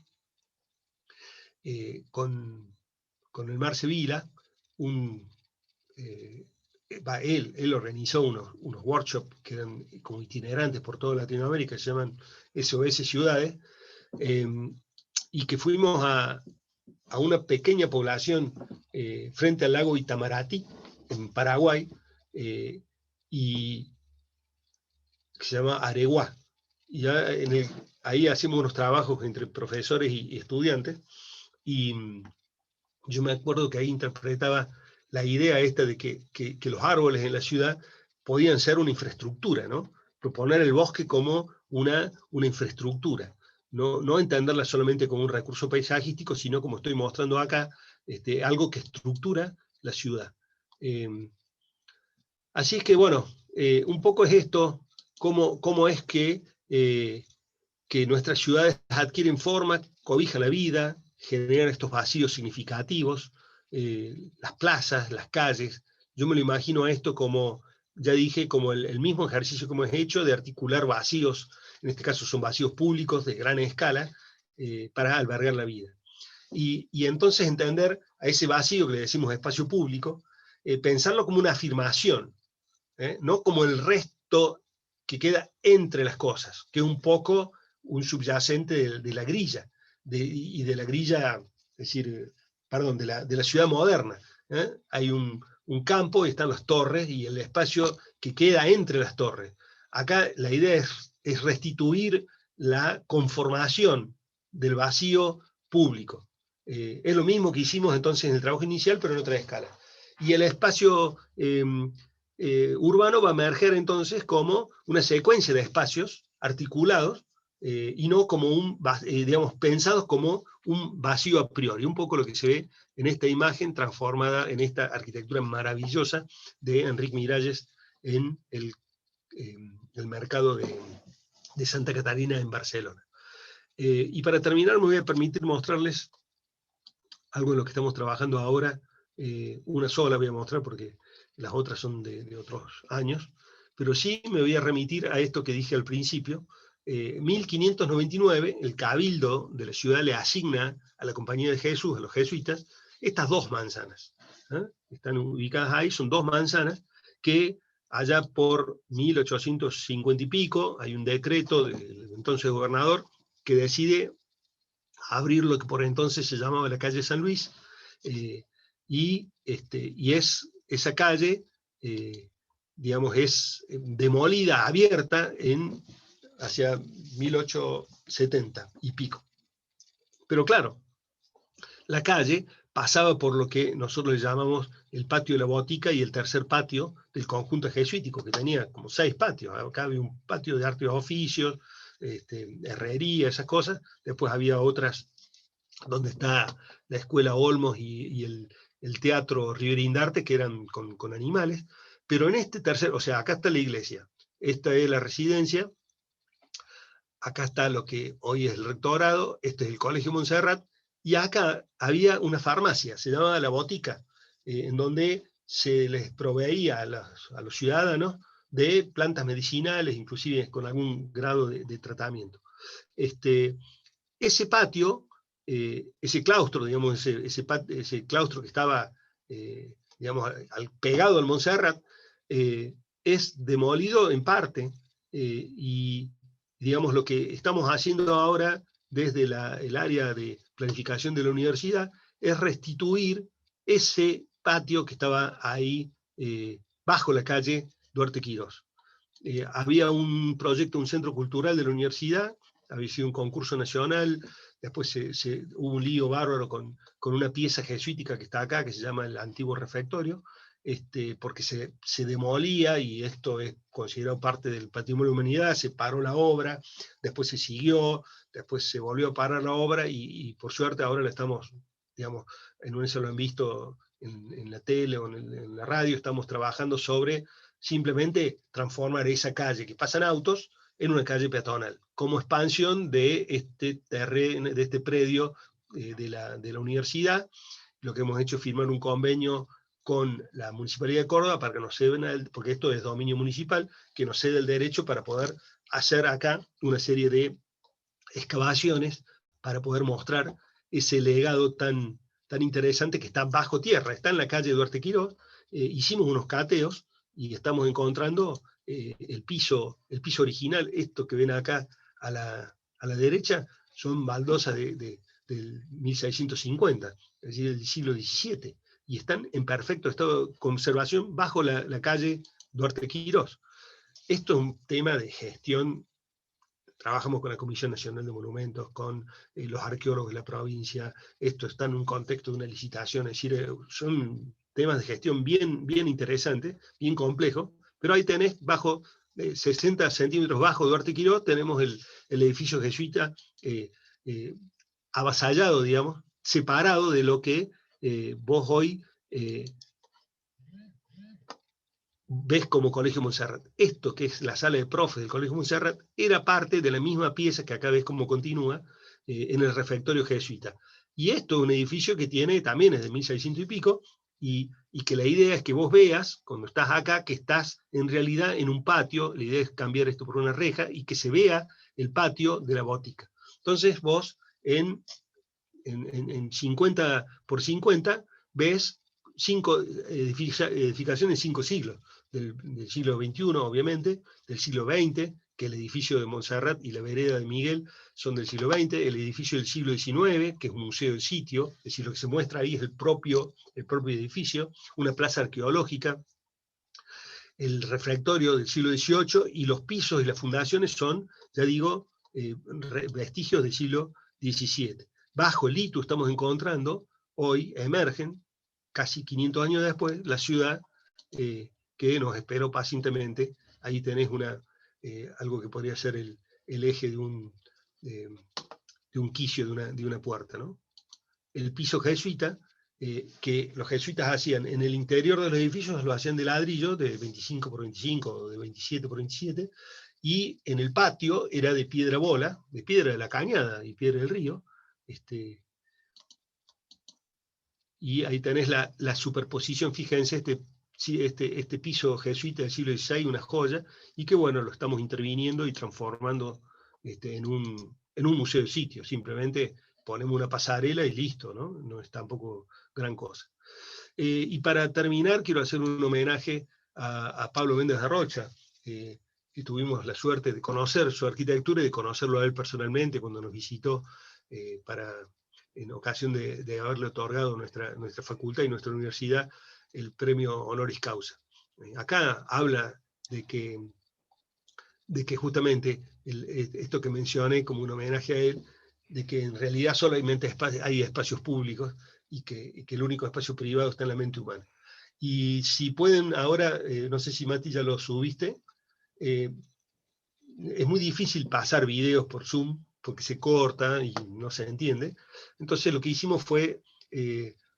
con el Marce Vila, él organizó unos workshops que eran como itinerantes por toda Latinoamérica, se llaman SOS Ciudades, y que fuimos a una pequeña población frente al lago Itamaraty, en Paraguay, y que se llama Areguá. Y ya ahí hacemos unos trabajos entre profesores y estudiantes, y yo me acuerdo que ahí interpretaba la idea esta de que los árboles en la ciudad podían ser una infraestructura, ¿no? Proponer el bosque como una infraestructura, no entenderla solamente como un recurso paisajístico, sino como estoy mostrando acá, algo que estructura la ciudad. Así es que, bueno, un poco es esto, cómo es que nuestras ciudades adquieren forma, cobijan la vida, generan estos vacíos significativos, las plazas, las calles. Yo me lo imagino a esto como, ya dije, como el mismo ejercicio que hemos hecho de articular vacíos, en este caso son vacíos públicos de gran escala, para albergar la vida. Y entonces entender a ese vacío que le decimos espacio público, pensarlo como una afirmación, no como el resto que queda entre las cosas, que es un poco un subyacente de la grilla, y de la grilla, es decir, perdón, de la ciudad moderna. Hay un campo y están las torres y el espacio que queda entre las torres. Acá la idea es restituir la conformación del vacío público. Es lo mismo que hicimos entonces en el trabajo inicial, pero en otra escala. Y el espacio urbano va a emerger entonces como una secuencia de espacios articulados, y no como digamos, pensados como un vacío a priori, un poco lo que se ve en esta imagen transformada en esta arquitectura maravillosa de Enric Miralles en el mercado de Santa Catarina en Barcelona. Y para terminar me voy a permitir mostrarles algo en lo que estamos trabajando ahora, una sola voy a mostrar porque las otras son de otros años, pero sí me voy a remitir a esto que dije al principio. 1599, el cabildo de la ciudad le asigna a la Compañía de Jesús, a los jesuitas, estas dos manzanas. Están ubicadas ahí, son dos manzanas que allá por 1850 y pico, hay un decreto del entonces gobernador que decide abrir lo que por entonces se llamaba la calle San Luis, y es esa calle, digamos, es demolida, abierta hacia 1870 y pico. Pero claro, la calle pasaba por lo que nosotros le llamamos el patio de la botica y el tercer patio del conjunto jesuítico, que tenía como 6 patios. Acá había un patio de artes y oficios, herrería, esas cosas. Después había otras donde está la escuela Olmos y el teatro Riverindarte, que eran con animales. Pero en este tercer, o sea, acá está la iglesia, esta es la residencia, acá está lo que hoy es el rectorado, este es el Colegio Montserrat, y acá había una farmacia, se llamaba La Botica, en donde se les proveía a los ciudadanos de plantas medicinales, inclusive con algún grado de tratamiento. Ese patio, ese claustro, digamos, ese claustro que estaba, digamos, pegado al Montserrat, es demolido en parte, y digamos lo que estamos haciendo ahora desde el área de planificación de la universidad es restituir ese patio que estaba ahí bajo la calle Duarte Quirós. Había un proyecto, un centro cultural de la universidad, había sido un concurso nacional, después hubo un lío bárbaro con una pieza jesuítica que está acá, que se llama el Antiguo Refectorio, porque se demolía, y esto es considerado parte del patrimonio de la humanidad, se paró la obra, después se siguió, después se volvió a parar la obra, y por suerte ahora la estamos, digamos, en eso lo han visto en la tele o en la radio, estamos trabajando sobre simplemente transformar esa calle que pasan autos en una calle peatonal, como expansión de este terreno, de este predio de la universidad. Lo que hemos hecho es firmar un convenio con la Municipalidad de Córdoba para que nos cedan, porque esto es dominio municipal, que nos cede el derecho para poder hacer acá una serie de excavaciones para poder mostrar ese legado tan interesante que está bajo tierra, está en la calle Duarte Quirós. Hicimos unos cateos y estamos encontrando el piso original. Esto que ven acá a la derecha son baldosas del 1650, es decir, del siglo XVII, y están en perfecto estado de conservación bajo la calle Duarte Quirós. Esto es un tema de gestión. Trabajamos con la Comisión Nacional de Monumentos, con los arqueólogos de la provincia. Esto está en un contexto de una licitación, es decir, son temas de gestión bien interesantes, bien complejos, pero ahí tenés, bajo 60 centímetros bajo Duarte Quirós, tenemos el edificio jesuita avasallado, digamos, separado de lo que vos hoy ves como Colegio Montserrat. Esto, que es la sala de profes del Colegio Montserrat, era parte de la misma pieza que acá ves cómo continúa en el refectorio jesuita. Y esto es un edificio que también es de 1600 y pico, y que la idea es que vos veas, cuando estás acá, que estás en realidad en un patio. La idea es cambiar esto por una reja y que se vea el patio de la botica. Entonces vos en 50 por 50 ves 5 edificaciones en 5 siglos, del siglo XXI, obviamente, del siglo XX, que el edificio de Montserrat y la vereda de Miguel son del siglo XX, el edificio del siglo XIX, que es un museo del sitio, es decir, lo que se muestra ahí es el propio edificio, una plaza arqueológica, el refectorio del siglo XVIII, y los pisos y las fundaciones son, ya digo, vestigios del siglo XVII. Bajo el litu estamos encontrando, hoy emergen, casi 500 años después, la ciudad que nos esperó pacientemente. Ahí tenés algo que podría ser el eje de un quicio, de una puerta, ¿no? El piso jesuita, que los jesuitas hacían en el interior de los edificios, lo hacían de ladrillo, de 25 por 25, o de 27 por 27, y en el patio era de piedra bola, de piedra de la cañada y piedra del río. Y ahí tenés la superposición. Fíjense, este piso jesuita del siglo XVI, una joya, y que bueno, lo estamos interviniendo y transformando en un museo de sitio. Simplemente ponemos una pasarela y listo, ¿no? No es tampoco gran cosa. Y para terminar, quiero hacer un homenaje a Pablo Méndez de Rocha, que tuvimos la suerte de conocer su arquitectura y de conocerlo a él personalmente cuando nos visitó en ocasión de haberle otorgado nuestra facultad y nuestra universidad el premio honoris causa. Acá habla de de que justamente esto que mencioné como un homenaje a él, de que en realidad solamente hay espacios públicos y que el único espacio privado está en la mente humana. Y si pueden ahora, no sé si Mati ya lo subiste, es muy difícil pasar videos por Zoom porque se corta y no se entiende. Entonces lo que hicimos fue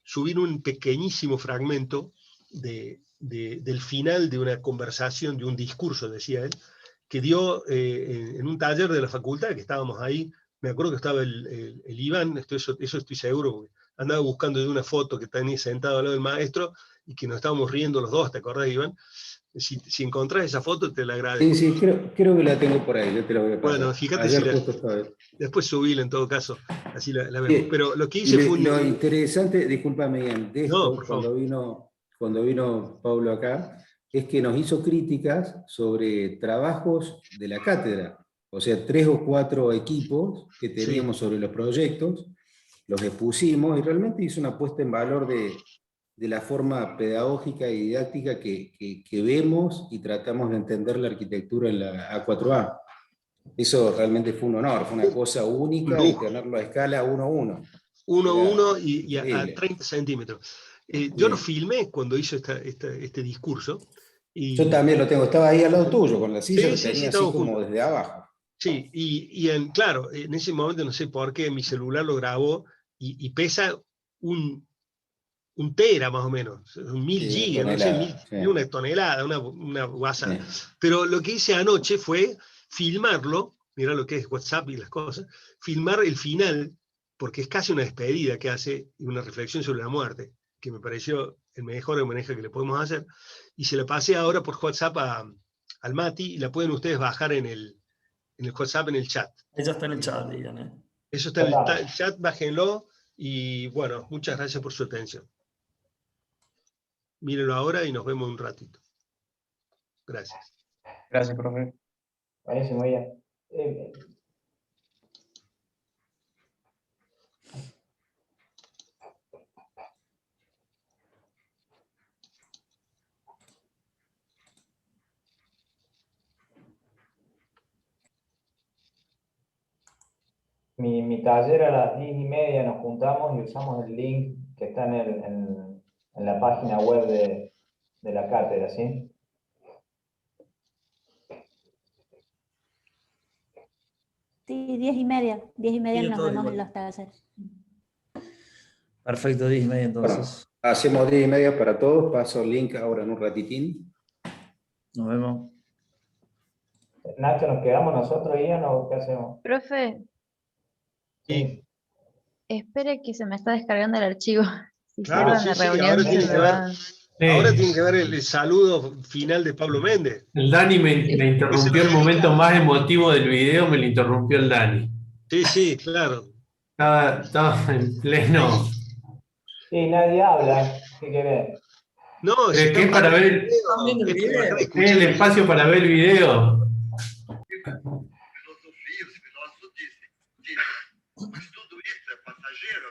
subir un pequeñísimo fragmento del final de una conversación, de un discurso, decía él, que dio en un taller de la facultad, que estábamos ahí. Me acuerdo que estaba el Iván, eso estoy seguro, porque andaba buscando de una foto que tenía sentado al lado del maestro y que nos estábamos riendo los dos, ¿te acordás, Iván? Si encontrás esa foto, te la agradezco. Sí, creo que la tengo por ahí, yo te la voy a pasar. Bueno, fíjate Ayer si justo estaba. después subíla en todo caso, así la vemos. Sí, Pero lo que hice fue lo interesante, discúlpame Ian, de esto, No, por favor. cuando vino Pablo acá, es que nos hizo críticas sobre trabajos de la cátedra. O sea, 3 o 4 equipos que teníamos sobre los proyectos, los expusimos y realmente hizo una puesta en valor de la forma pedagógica y didáctica que vemos y tratamos de entender la arquitectura en la A4A. Eso realmente fue un honor, fue una cosa única y tenerlo a escala 1:1. 1:1 y a increíble. 30 centímetros. Yo lo filmé cuando hizo este discurso. Y, Yo también lo tengo, estaba ahí al lado tuyo, con la silla, lo sí, tenía así estamos como juntos. desde abajo. Sí, claro, en ese momento no sé por qué mi celular lo grabó y pesa un tera más o menos, 1000 gigas, no sé, una tonelada, una guasa. Sí. Pero lo que hice anoche fue filmarlo, mirá lo que es WhatsApp y las cosas, filmar el final, porque es casi una despedida que hace, y una reflexión sobre la muerte, que me pareció el mejor homenaje que le podemos hacer, y se la pasé ahora por WhatsApp al Mati, y la pueden ustedes bajar en el WhatsApp, en el chat. Ella está en el chat, digan, ¿eh? Eso está en el chat, bájenlo, y bueno, muchas gracias por su atención. Mírenlo ahora y nos vemos un ratito. Gracias. Gracias, profe. Buenísimo, ya. Mi taller a las 10:30 nos juntamos y usamos el link que está en la página web de la cátedra, ¿sí? Sí, 10:30. 10:30 Sí, nos todo vemos igual. en los talleres. Perfecto, 10:30 entonces. Bueno, hacemos 10:30 para todos, paso el link ahora en un ratitín. Nos vemos. Nacho, ¿nos quedamos nosotros, Ian, o qué hacemos? Profe, Sí. espere que se me está descargando el archivo. Si Claro, cierran la sí, reunión, ahora se tiene me que ver. va. Ahora tiene que ver el saludo final de Pablo Méndez. El Dani me interrumpió el momento más emotivo del video, me lo interrumpió el Dani. Sí, claro. Estaba en pleno. Sí, nadie habla. ¿Qué querés? No, Pero es que es para ver es el espacio para ver el video. Filosofia, os filósofos dizem, mas tudo isso é passageiro,